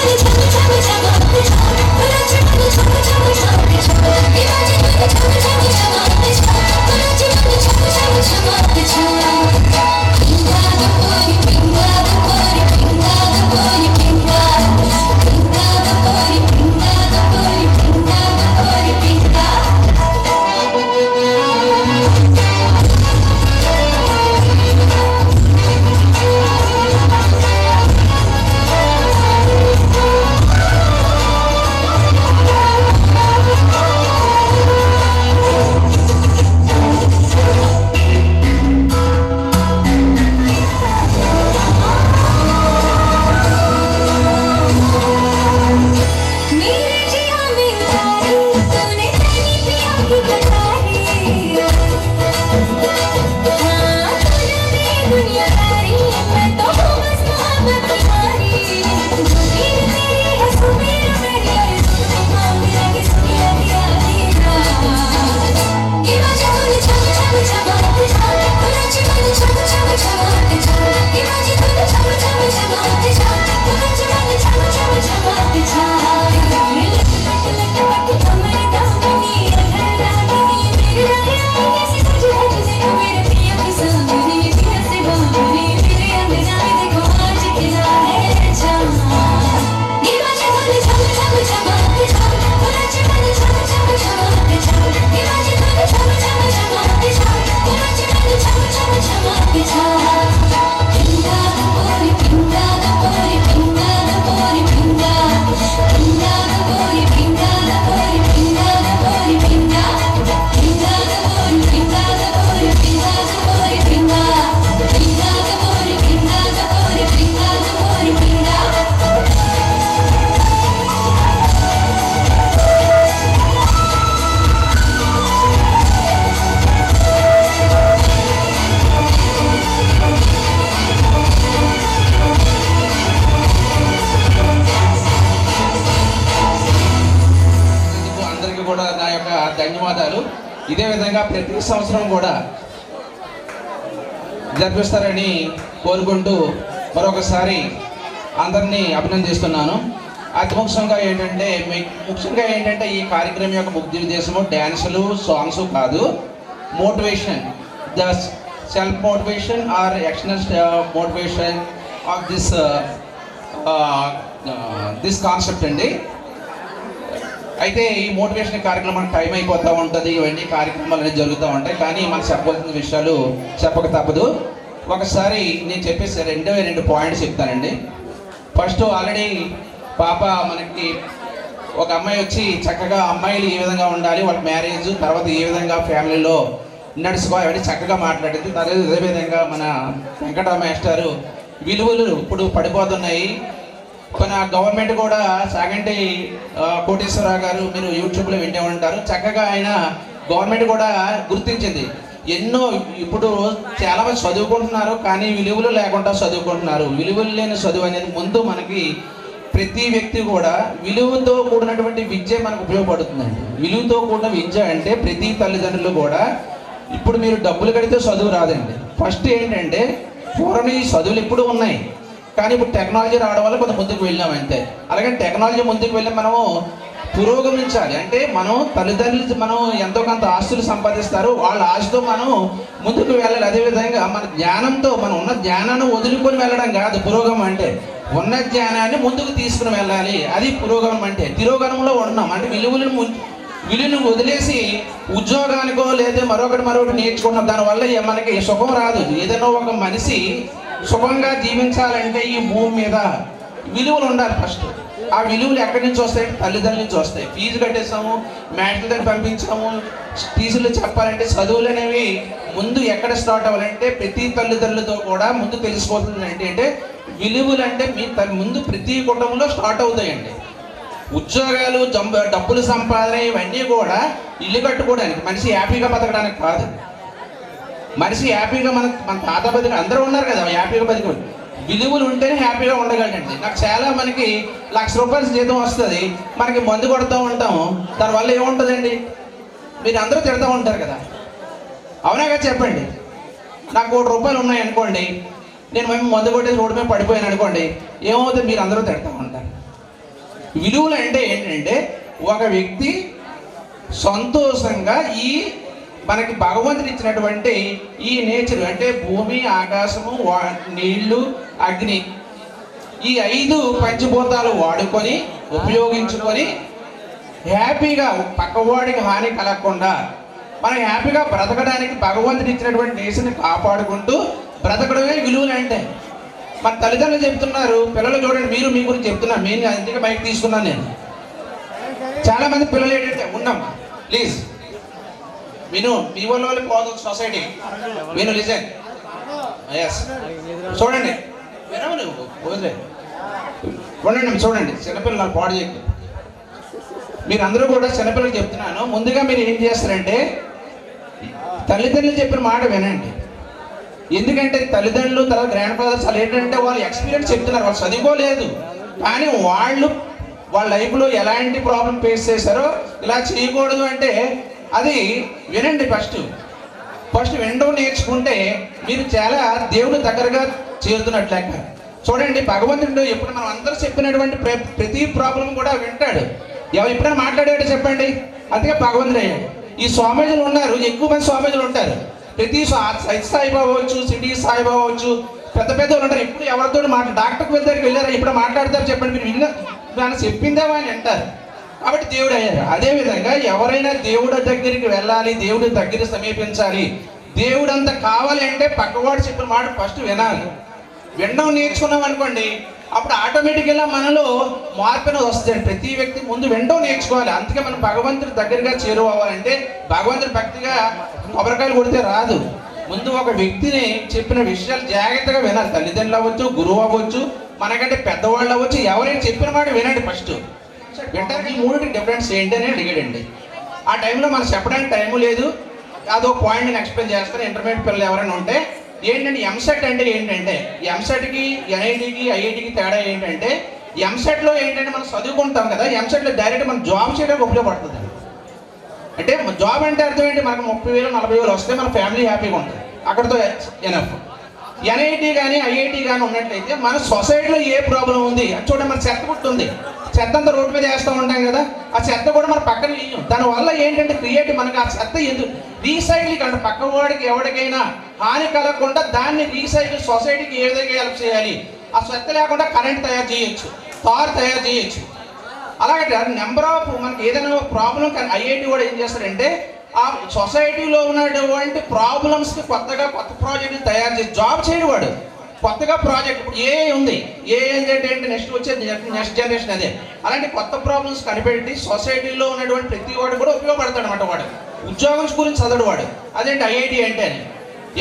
ధన్యవాదాలు. ఇదే విధంగా ప్రతి సంవత్సరం కూడా జరిపిస్తారని కోరుకుంటూ మరొకసారి అందరినీ అభినందిస్తున్నాను. అతి ముఖ్యంగా ఏంటంటే ఈ కార్యక్రమం యొక్క ముఖ్య ఉద్దేశము డ్యాన్సులు సాంగ్స్ కాదు, motivation, the self motivation are external motivation of this concept అండి. అయితే ఈ మోటివేషన్ కార్యక్రమం టైం అయిపోతూ ఉంటుంది, ఇవన్నీ కార్యక్రమాలు అనేది జరుగుతూ ఉంటాయి. కానీ మనం చెప్పవలసిన విషయాలు చెప్పక తప్పదు. ఒకసారి నేను చెప్పేసి 2 పాయింట్స్ చెప్తానండి. ఫస్ట్, ఆల్రెడీ పాప మనకి ఒక అమ్మాయి వచ్చి చక్కగా అమ్మాయిలు ఏ విధంగా ఉండాలి, వాళ్ళ మ్యారేజ్ తర్వాత ఏ విధంగా ఫ్యామిలీలో నడుచుకోవాలి అవన్నీ చక్కగా మాట్లాడింది. అదేవిధంగా మన వెంకట మాస్టారు విలువలు ఇప్పుడు పడిపోతున్నాయి. మన గవర్నమెంట్ కూడా సాగంటి కోటేశ్వరరావు గారు మీరు యూట్యూబ్లో వింటే ఉంటారు, చక్కగా ఆయన గవర్నమెంట్ కూడా గుర్తించింది. ఎన్నో ఇప్పుడు చాలామంది చదువుకుంటున్నారు కానీ విలువలు లేకుండా చదువుకుంటున్నారు. విలువలు లేని చదువు అనేది ముందు మనకి ప్రతి వ్యక్తి కూడా విలువతో కూడినటువంటి విద్య మనకు ఉపయోగపడుతుందండి. విలువతో కూడిన విద్య అంటే ప్రతి తల్లిదండ్రులు కూడా ఇప్పుడు మీరు డబ్బులు కడితే చదువు రాదండి. ఫస్ట్ ఏంటంటే పూర్వం ఈ చదువులు ఎప్పుడు ఉన్నాయి కానీ ఇప్పుడు టెక్నాలజీ రావడం వల్ల కొంత ముందుకు వెళ్ళాం అంతే. అలాగే టెక్నాలజీ ముందుకు వెళ్ళి మనము పురోగమించాలి అంటే మనం తల్లిదండ్రులు మనం ఎంతో కొంత ఆస్తులు సంపాదిస్తారు, వాళ్ళ ఆస్తితో మనం ముందుకు వెళ్ళాలి. అదేవిధంగా మన జ్ఞానంతో మనం ఉన్న జ్ఞానాన్ని వదులుకొని వెళ్ళడం కాదు పురోగమనం అంటే, ఉన్న జ్ఞానాన్ని ముందుకు తీసుకుని వెళ్ళాలి, అది పురోగమనం అంటే. తిరోగమనంలో ఉన్నాం అంటే విలువను వదిలేసి ఉద్యోగానికో లేదా మరొకటి నేర్చుకున్నాం, దానివల్ల మనకి సుఖం రాదు. ఏదైనా ఒక మనిషి సుఖంగా జీవించాలంటే ఈ భూమి మీద విలువలు ఉండాలి. ఫస్ట్ ఆ విలువలు ఎక్కడి నుంచి వస్తాయి? తల్లిదండ్రుల నుంచి వస్తాయి. ఫీజు కట్టేసాము, మ్యాట్ల దగ్గర పంపించాము, టీచర్లు చెప్పాలంటే చదువులు అనేవి ముందు ఎక్కడ స్టార్ట్ అవ్వాలంటే ప్రతి తల్లిదండ్రులతో కూడా ముందు తెలిసిపోతుంది. అంటే విలువలు అంటే మీ ముందు ప్రతి కుటుంబంలో స్టార్ట్ అవుతాయండి. ఉద్యోగాలు, డబ్బులు సంపాదన ఇవన్నీ కూడా ఇల్లు కట్టుకోవడానికి, మనిషి హ్యాపీగా బతకడానికి కాదు. మనిషి హ్యాపీగా మన తాత బతికి అందరూ ఉన్నారు కదా, హ్యాపీగా బతికి విలువలు ఉంటేనే హ్యాపీగా ఉండగలండి. నాకు చాలా మనకి ₹1,00,000 జీతం వస్తుంది, మనకి మందు కొడుతూ ఉంటాము, దానివల్ల ఏముంటుందండి? మీరు అందరూ తిడతా ఉంటారు కదా, అవునా కదా చెప్పండి. నాకు ₹1,00,000 ఉన్నాయి అనుకోండి, నేను మేము మందు కొట్టేసి రోడ్డు మీద పడిపోయాను అనుకోండి, ఏమవుతుంది? మీరు అందరూ తిడతా ఉంటారు. విలువలు అంటే ఏంటంటే ఒక వ్యక్తి సంతోషంగా ఈ మనకి భగవంతుడు ఇచ్చినటువంటి ఈ నేచర్ అంటే భూమి, ఆకాశము, నీళ్లు, అగ్ని, ఈ 5 పంచభూతాలు వాడుకొని ఉపయోగించుకొని హ్యాపీగా పక్కవాడికి హాని కలగకుండా మనం హ్యాపీగా బ్రతకడానికి భగవంతుడు ఇచ్చినటువంటి నేచర్ని కాపాడుకుంటూ బ్రతకడమే విలువలు అంటే. మన తల్లిదండ్రులు చెప్తున్నారు, పిల్లలు చూడండి, మీరు మీ గురించి చెప్తున్నారు, నేను అందుకే బయట తీసుకున్నాను. నేను చాలామంది పిల్లలు ఏంటంటే ఉన్నాం ప్లీజ్ విను, మీ వాళ్ళ పోదు సొసైటీ విను, లిజన్. ఎస్ చూడండి, వినవు నువ్వు ఉండండి, చూడండి, చిన్నపిల్లలు పాడు చేయకు. మీరు అందరూ కూడా చిన్నపిల్లలు చెప్తున్నాను, ముందుగా మీరు ఏం చేస్తారంటే తల్లిదండ్రులు చెప్పిన మాట వినండి. ఎందుకంటే తల్లిదండ్రులు తర్వాత గ్రాండ్ ఫాదర్స్ వాళ్ళు ఏంటంటే వాళ్ళు ఎక్స్పీరియన్స్ చెప్తున్నారు, వాళ్ళు చదువుకోలేదు కానీ వాళ్ళు వాళ్ళ లైఫ్లో ఎలాంటి ప్రాబ్లం ఫేస్ చేశారో ఇలా చేయకూడదు అంటే అది వినండి. ఫస్ట్ వినడం నేర్చుకుంటే మీరు చాలా దేవుడు దగ్గరగా చేరుతున్నట్లు లెక్క. చూడండి, భగవంతుడు ఎప్పుడు మనం అందరూ చెప్పినటువంటి ప్రతి ప్రాబ్లం కూడా వింటాడు. ఎప్పుడైనా మాట్లాడాడు చెప్పండి, అందుకే భగవంతుడు అయ్యాడు. ఈ స్వామీజీలు ఉన్నారు, ఎక్కువ మంది స్వామీజీలు ఉంటారు. ప్రతి సాయిబాబా అవచ్చు, సిటీ సాయిబాబా అవచ్చు, పెద్ద వాళ్ళు ఉంటారు. ఇప్పుడు ఎవరితో డాక్టర్కి దగ్గరికి వెళ్ళారా, ఇప్పుడు మాట్లాడతారు చెప్పండి, మీరు మనం చెప్పిందేమో అని అంటారు. కాబట్టి దేవుడు అయ్యారు. అదేవిధంగా ఎవరైనా దేవుడి దగ్గరికి వెళ్ళాలి, దేవుడి దగ్గర సమీపించాలి, దేవుడు అంత కావాలి అంటే పక్కవాడు చెప్పిన మాట ఫస్ట్ వినాలి. వినడం నేర్చుకున్నాం అనుకోండి, అప్పుడు ఆటోమేటిక్గా మనలో మార్పు అనేది వస్తుంది. ప్రతి వ్యక్తి ముందు వినడం నేర్చుకోవాలి. అందుకే మనం భగవంతుడి దగ్గరగా చేరుకోవాలంటే భగవంతుడి భక్తిగా కొబ్బరికాయలు కొడితే రాదు. ముందు ఒక వ్యక్తిని చెప్పిన విషయాలు జాగ్రత్తగా వినాలి. తల్లిదండ్రులు అవ్వచ్చు, గురువు అవ్వచ్చు, మనకంటే పెద్దవాళ్ళు అవ్వచ్చు, ఎవరైనా చెప్పిన మాట వినండి. ఫస్ట్ వింటానికి ఈ 3కి డిఫరెన్స్ ఏంటి అని అడిగాడండి. ఆ టైంలో మనం చెప్పడానికి టైము లేదు, అదో పాయింట్ నేను ఎక్స్ప్లెయిన్ చేస్తాను. ఇంటర్మీడియట్ పిల్లలు ఎవరైనా ఉంటే ఏంటంటే ఎంసెట్ అంటే ఏంటంటే ఎంసెట్కి ఎన్ఐటికి ఐఐటికి తేడా ఏంటంటే ఎంసెట్లో ఏంటంటే మనం చదువుకుంటాం కదా, ఎంసెట్లో డైరెక్ట్ మనం జాబ్ చేయడానికి ఉపయోగపడుతుంది. అంటే జాబ్ అంటే అర్థం ఏంటి, మనకు 30,000 40,000 వస్తే మన ఫ్యామిలీ హ్యాపీగా ఉంటుంది, అక్కడితో ఎనఫ్. ఎన్ఐటి కానీ ఐఐటి కానీ ఉన్నట్లయితే మన సొసైటీలో ఏ ప్రాబ్లం ఉంది చూడండి. మన చెత్త పుట్టు ఉంది, చెత్త అంతా రోడ్డు మీద వేస్తూ ఉంటాం కదా, ఆ చెత్త కూడా మన పక్కన వేయం. దానివల్ల ఏంటంటే క్రియేటివ్ మనకి ఆ చెత్త ఎందుకు రీసైక్లింగ్ అంటే పక్క వాడికి ఎవరికైనా హాని కలగకుండా దాన్ని రీసైకిల్ సొసైటీకి ఏ విధంగా హెల్ప్ చేయాలి. ఆ చెత్త లేకుండా కరెంట్ తయారు చేయొచ్చు, కార్ తయారు చేయొచ్చు. అలాగే నెంబర్ ఆఫ్ మనకి ఏదైనా ప్రాబ్లం కానీ ఐఐటి కూడా ఏం చేస్తాడంటే ఆ సొసైటీలో ఉన్నటువంటి ప్రాబ్లమ్స్కి కొత్త ప్రాజెక్టులు తయారు చేసి జాబ్ చేయడు వాడు. కొత్తగా ప్రాజెక్ట్ ఇప్పుడు ఏ ఉంది, ఏ ఏంటంటే నెక్స్ట్ వచ్చేది నెక్స్ట్ జనరేషన్ అదే. అలాంటి కొత్త ప్రాబ్లమ్స్ కనిపెట్టి సొసైటీలో ఉన్నటువంటి ప్రతి వాడు కూడా ఉపయోగపడతాడు అనమాట. వాడు ఉద్యోగం గురించి చదవడు వాడు. అదేంటి ఐఐటి అంటే అని,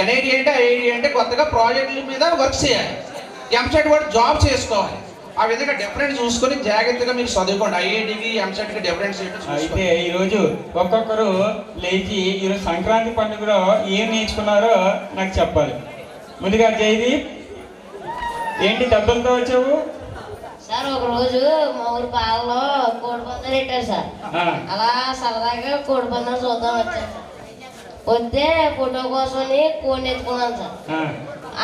ఎన్ఐటి అంటే ఐఐటి అంటే కొత్తగా ప్రాజెక్టుల మీద వర్క్ చేయాలి. ఎంసెట్ వాడు జాబ్ చేసుకోవాలి. ఆ విధంగా డిఫరెన్స్ చూసుకొని జాగ్రత్తగా మీరు చదువుకోండి. ఐఐటికి ఎంసెట్కి డిఫరెన్స్ అయితే ఈరోజు ఒక్కొక్కరు లేచి ఈరోజు సంక్రాంతి పండుగలో ఏం నేర్చుకున్నారో నాకు చెప్పాలి. ముందుగా జయదీప్, ఏంటి డబ్బులతో వచ్చావు? సార్ ఒక రోజు మా ఊరి పాలలో కోడి పందాలు పెట్టారు సార్. అలా సరదాగా కోడి పందాలు చూద్దాం వచ్చాను సార్. వస్తే ఫోటో కోసమని కోడిని ఎత్తుకున్నాను సార్.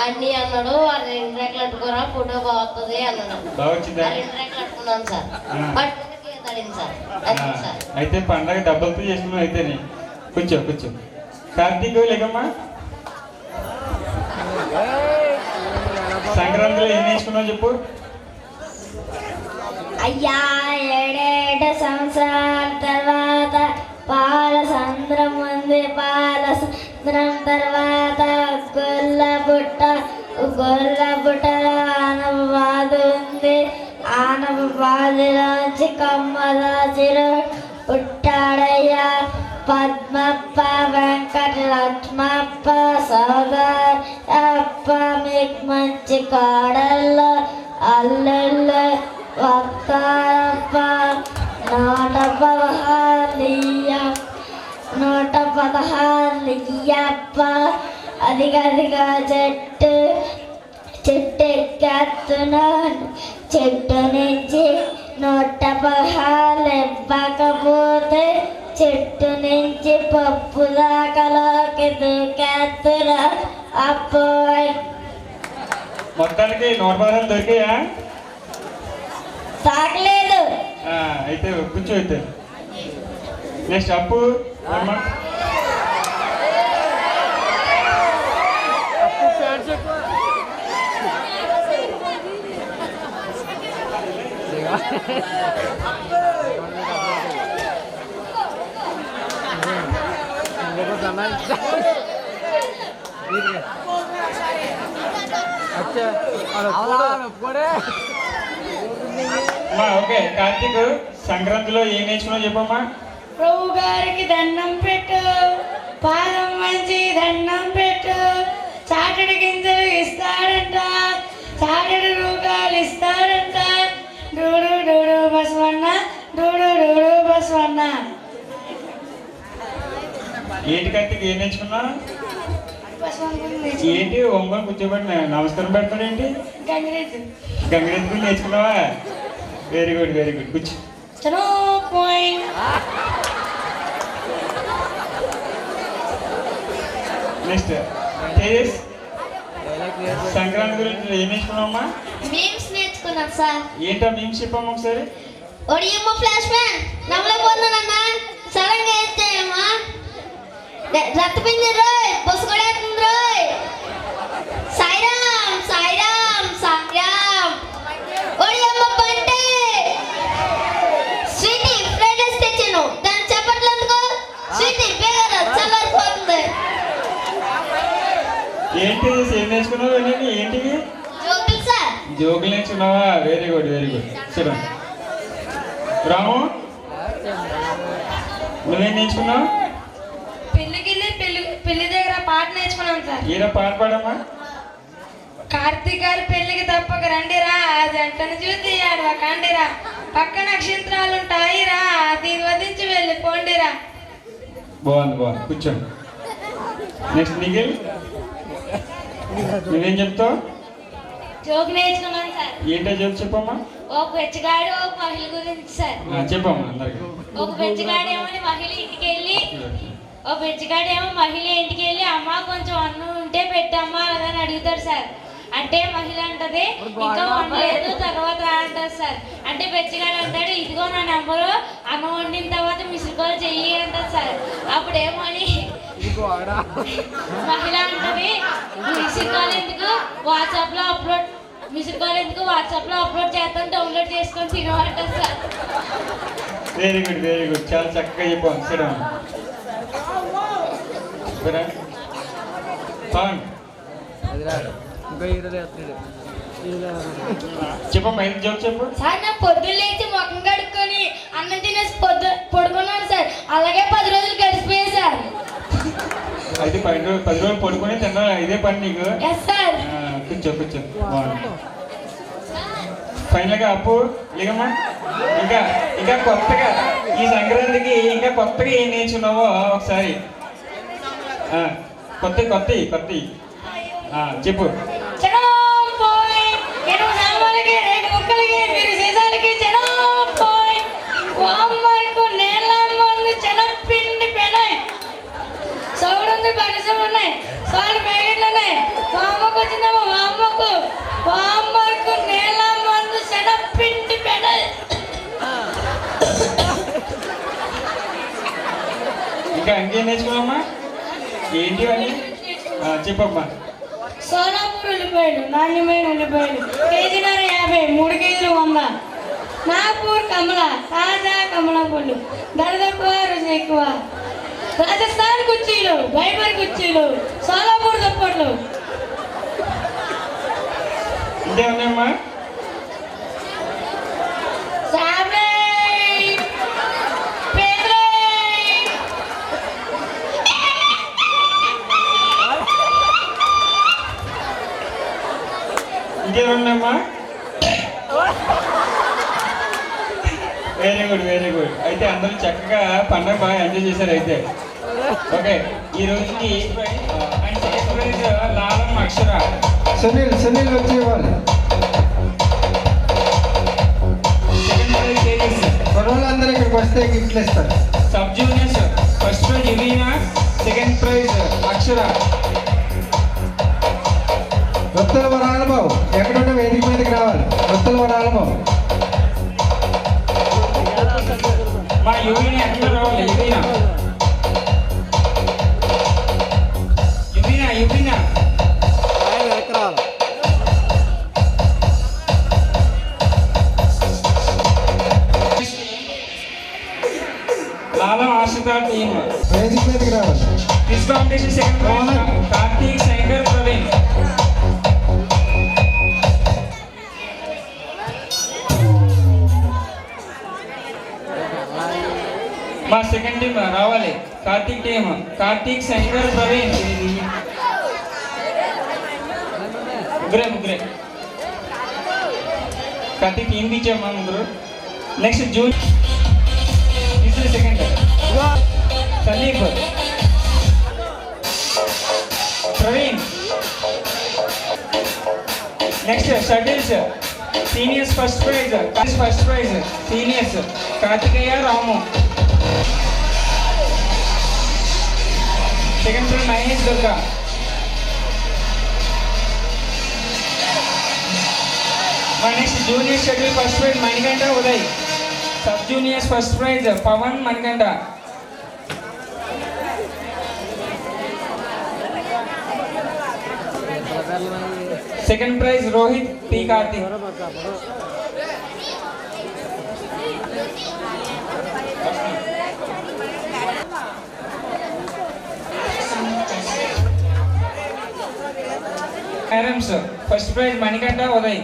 అన్ని అన్నాడు, ఆ 2 రేఖలు అట్టుకోరా ఫోటో బాగుతుంది అన్నాడు. 2 రేఖలు అట్టుకున్నాను సార్. పట్టుకుని తడింది సార్. అది సార్. అయితే పండగ డబ్బులతో చేసుకున్నావు. అయితే కూర్చో కూర్చో. కార్తీక్ లేకమ్మా, సంక్రాంతిలో ఏం నేర్చుకున్నావు చెప్పు. అయ్యా 7 సంవత్సరాల తర్వాత పాల సంద్రం ఉంది. పాల సంద్రం తర్వాత గొల్ల బుట్టలో ఆనవాదు ఉంది. ఆనవాదిలోంచి కమ్మరాజులు పుట్టాడయ్యా. పద్మప్ప వెంకట లక్ష్మప్ప సోదరప్ప మీకు మంచి కోడళ్ళు అల్లుళ్ళు వస్తారప్ప. 116 ఇయ్యప్ప. అదిగదిగా చెట్టు ఎక్కేస్తున్నాను. చెట్టు నుంచి 116 ఇవ్వకపోతే చెట్టు నుంచి పప్పు దాకలోకి దూకేస్తున్నా. అప్పోయ్ మొత్తానికి 116 దొరికాయా? తాకలేదు. అయితే కూర్చో. అయితే నెక్స్ట్ అప్పు అమ్మ. ఓకే కార్తీక్, సంక్రాంతిలో ఏం నేర్చుకున్నావు చెప్పమ్మా. ప్రభు గారికి దండం పెట్టు, పాదం మంచి దండం పెట్టు. చాటడి గింజలు ఇస్తాడంట, చాటడి రూపాయలు ఇస్తాడంట. డూడు డూడు బస్వన్న, డూడు డూడు బస్వన్న. ఏంటి కార్తీక్ ఏం నేర్చుకున్నా? ఏంటి ఒంగోలు కూర్చోబెట్టి నమస్కారం పెడతాడేంటి? గంగిరెద్దు నేర్చుకున్నావా? Very good very good. కూర్చో. నెక్స్ట్ తేజస్, సంక్రాంతి గురించి ఏం నేర్చుకున్నావమ్మా? మీమ్స్ నేర్చుకున్నాను సార్. ఏంటో మీమ్స్ చెప్పమ్మా ఒకసారి. ఒడియమ్మ ఫ్లాష్ మ్యాన్ నమ్మలేకపోతున్నానన్నా. సడన్ గా ఎత్తేయమ్మా. రక్తపిండి రోయ్, బస్సు కొడేస్తుంది రోయ్. సాయిరామ్ సాయిరామ్ సాయిరామ్. ఒడియమ్మ పంటే స్వీటీ ఫ్రైడ్ తెచ్చాను. దాన్ని చెప్పట్లేదు. స్వీటీ బేగర చల్లారిపోతుంది. ఏంటి ఏం నేర్చుకున్నావు? ఏంటివి? జోకులు సార్. జోకులు నేర్చుకున్నావా? Very good very good. సరే రాము, నువ్వేం నేర్చుకున్నావు? పెళ్లి దగ్గర పాట నేర్చుకున్నాం సార్. ఈయన పాట పాడమ్మా. కార్తీక్ గారి పెళ్లికి తప్పక రండిరా, జంటను చూసి ఆడవ కండిరా. పక్క నక్షత్రాలు ఉంటాయిరా, దీని వదించి వెళ్ళి పోండిరా. బాగుంది బాగుంది. కూర్చోండి. నెక్స్ట్ నిఖిల్, నువ్వేం చెప్తావు? జోక్ నేర్చుకున్నాను సార్. ఏంటో జోక్ చెప్పమ్మా. ఒక బెచ్చగాడు ఒక మహిళ గురించి సార్. చెప్పమ్మా అందరికి. ఒక బెచ్చగాడేమో మహిళ ఇంటికి వెళ్ళి అమ్మ కొంచెం అన్నం ఉంటే పెట్టమ్మా అని అడుగుతాడు సార్. అంటే మహిళ అంటది ఇంకా వండలేదు తర్వాత రా అంటారు సార్. అంటే బెచ్చగాడు అంటాడు ఇదిగో నా నెంబరు అన్నం వండిన తర్వాత మిస్డ్ కాల్ చెయ్యి అంటారు సార్. అప్పుడేమో అని మహిళ అంటది మిస్డ్ కాల్ ఎందుకు వాట్సాప్ లో అప్లోడ్ చేస్తాను డౌన్లోడ్ చేసుకొని తినమంటారు సార్. వెరీ గుడ్ చాలా చక్కగా చెప్పాను. చెప్పమ్మా ఎంత జోక్ చెప్పు. సార్ నా పొద్దున్న లేచి ముఖం కడుక్కొని అన్నం తినేసి పడుకున్నాను సార్. అలాగే 10 రోజులు గడిచిపోయాయి సార్. అయితే 10 రోజులు పడుకొని తిన్నా ఇదే పని నీకు. సార్ కూర్చో ఫైనల్ గా అప్పు లేకమ్మా. ఇంకా కొత్తగా ఈ సంక్రాంతికి ఇంకా కొత్తగా ఏం నేర్చుకున్నావో ఒకసారి కొత్త చెప్పు. ఇంకా ఇంకేం నేర్చుకున్నామ్మా? ఏంటి అని చెప్పమ్మా. సోలాపూర్ ఉల్లిపాయలు నాణ్యమైన ఉల్లిపాయలు కేజీన్నర 50, 3 కేజీలు 100. నాగపూర్ కమల తాజా కమలా పళ్ళు ధర తక్కువ రుచి ఎక్కువ. రాజస్థాన్ కుర్చీలు బైబర్ కుర్చీలు సోలాపూర్ దుప్పట్లు. ఇంతే ఉన్నాయమ్మా. ఇంకేమున్నాయమ్మా? Very good. అయితే అందరూ చక్కగా పండుగ బాగా ఎంజాయ్ చేశారు. అయితే ఓకే ఈ రోజుకి లాలం అక్షర సునీల్ వచ్చేవాళ్ళు గొడవలందరూ ఇక్కడికి వస్తే గిఫ్ట్లు ఇస్తారు. సబ్ జూనియర్స్ ఫస్ట్ ప్రైజ్ యువీనా, సెకండ్ ప్రైజ్ అక్షర. రొత్తల వరాలబాబు ఎక్కడుంటే వేదిక మీదకి రావాలి. రొత్తల వరాలబాబు మా యువీనా ఎక్కడ రావాలి? యువీనా లాలం ఆశ్రిత టీమ్ వేదిక మీదకి రావాలి. This competition second prize Karthik Shankar Praveen. మా సెకండ్ టీమ్ రావాలి. కార్తీక్ టీమ్ కార్తీక్ శంకర్ ప్రవీణ్ ముగ్గురే కార్తీక్ టీమ్ ఇచ్చామా ముగ్గురు. Next June second Sandeep Praveen. Next shuttles seniors first prize seniors Karthikeya Ramu. Second prize Mahesh Durga. మా next junior shuttle first prize Manikanta Uday. Sub juniors first prize Pavan Manikanta. Second prize Rohit T Karthik. First prize Manikanta Uday.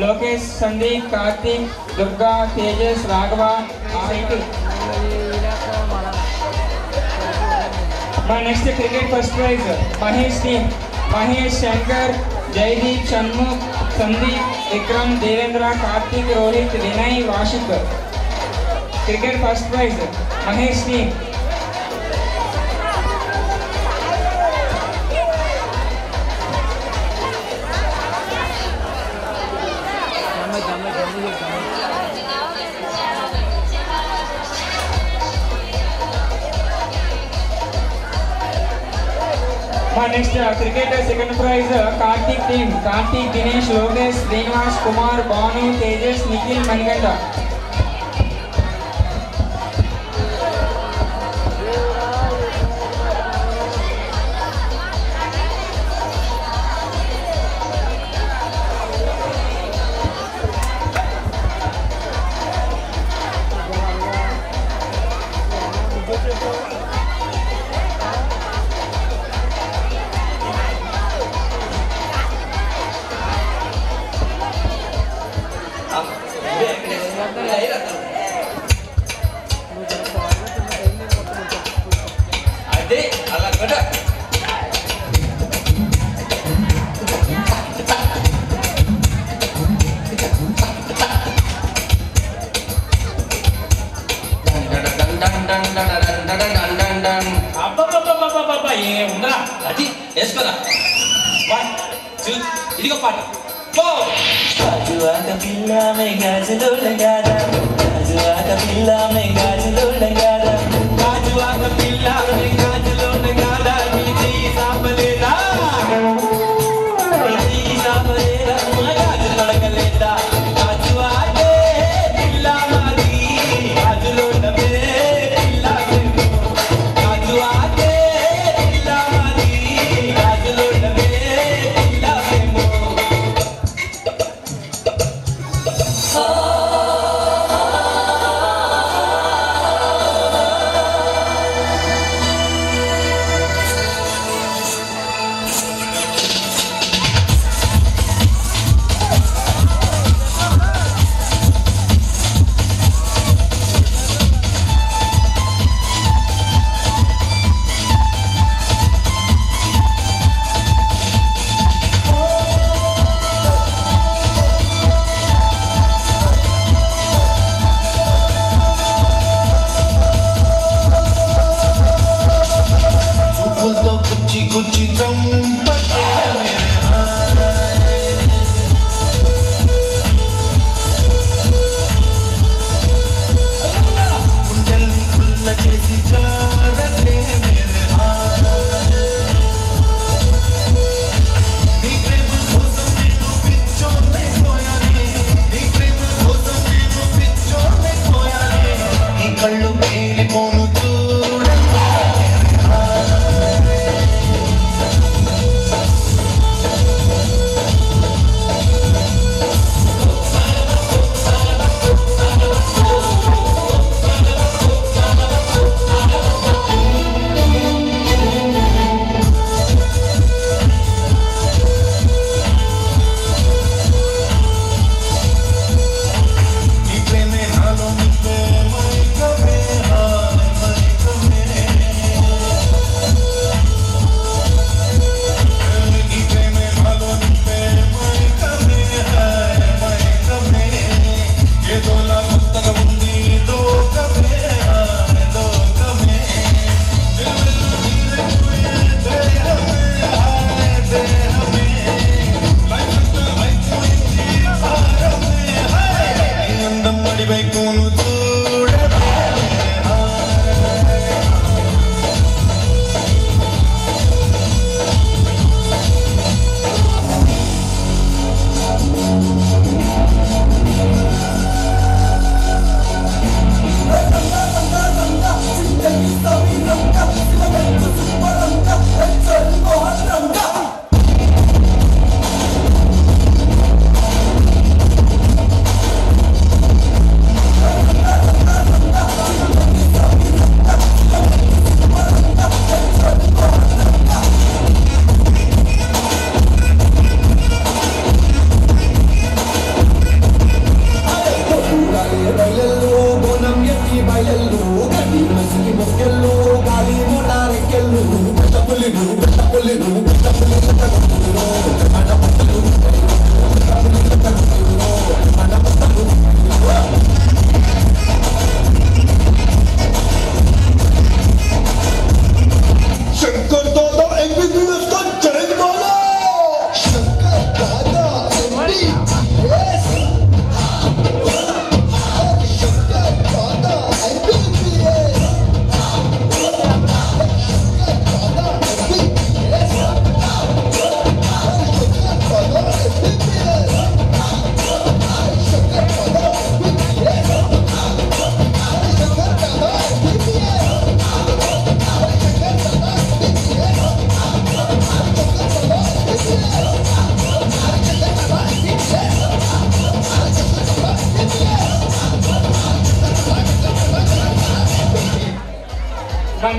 Lokesh, Sandeep, Karthik, Durga, Tejas, Raghava, ఆయిట్. మా next cricket first prize Mahesh team. Mahesh, Shankar, Jaideep, Shanmukh, Sandeep, Vikram, Devendra, Karthik, Rohit, Vinay, వాషిక్. Cricket first prize Mahesh team. మా next cricket second prize Karthik team. Karthik, Dinesh, Lokesh, Srinivas, Kumar, Bhanu, Tejas, Nikhil, Manikanta. అదే అలా కూడా అబ్బబ్బబ్బబ్బబ్బబ్బ ఏ ఉందా అది వేసుకోరా. 1 2 ఇదిగో పాట. గాజువాక పిల్ల మే గాజులో లగారా, గాజువాక పిల్ల మే గాజులో లగారా, గాజువాక పిల్ల మే గాజులో లగారా, నీ చెయ్యి సాపలేదా, నీ చెయ్యి సాపలేదా, మా గాజు తొడగలేదా, గాజువాకే పిల్ల మాది, గాజులో నవే పిల్ల మేము, గాజువాకే పిల్ల మాది, గాజులో నవే పిల్ల మేము.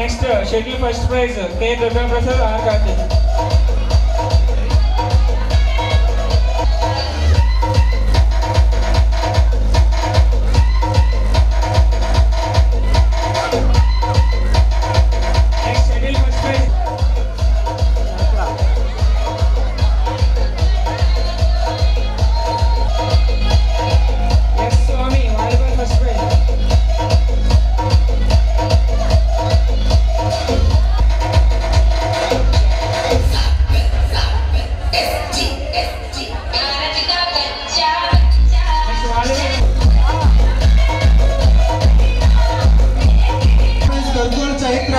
Next schedule first prize K Durgaprasad R Karthik. Next schedule first prize S Swamy volleyball first prize. గర్గోల్ చైత్ర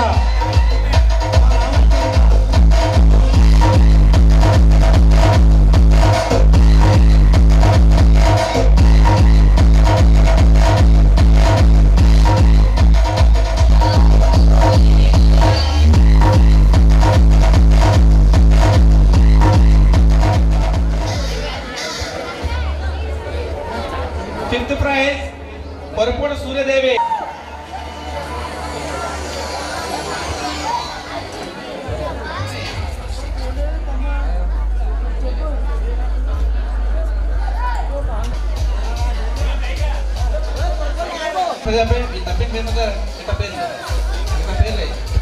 ఫిఫ్త్ ప్రైజ్ పొరపూడ సూర్యదేవి. తప్పిన పేరు ఇంత పేరు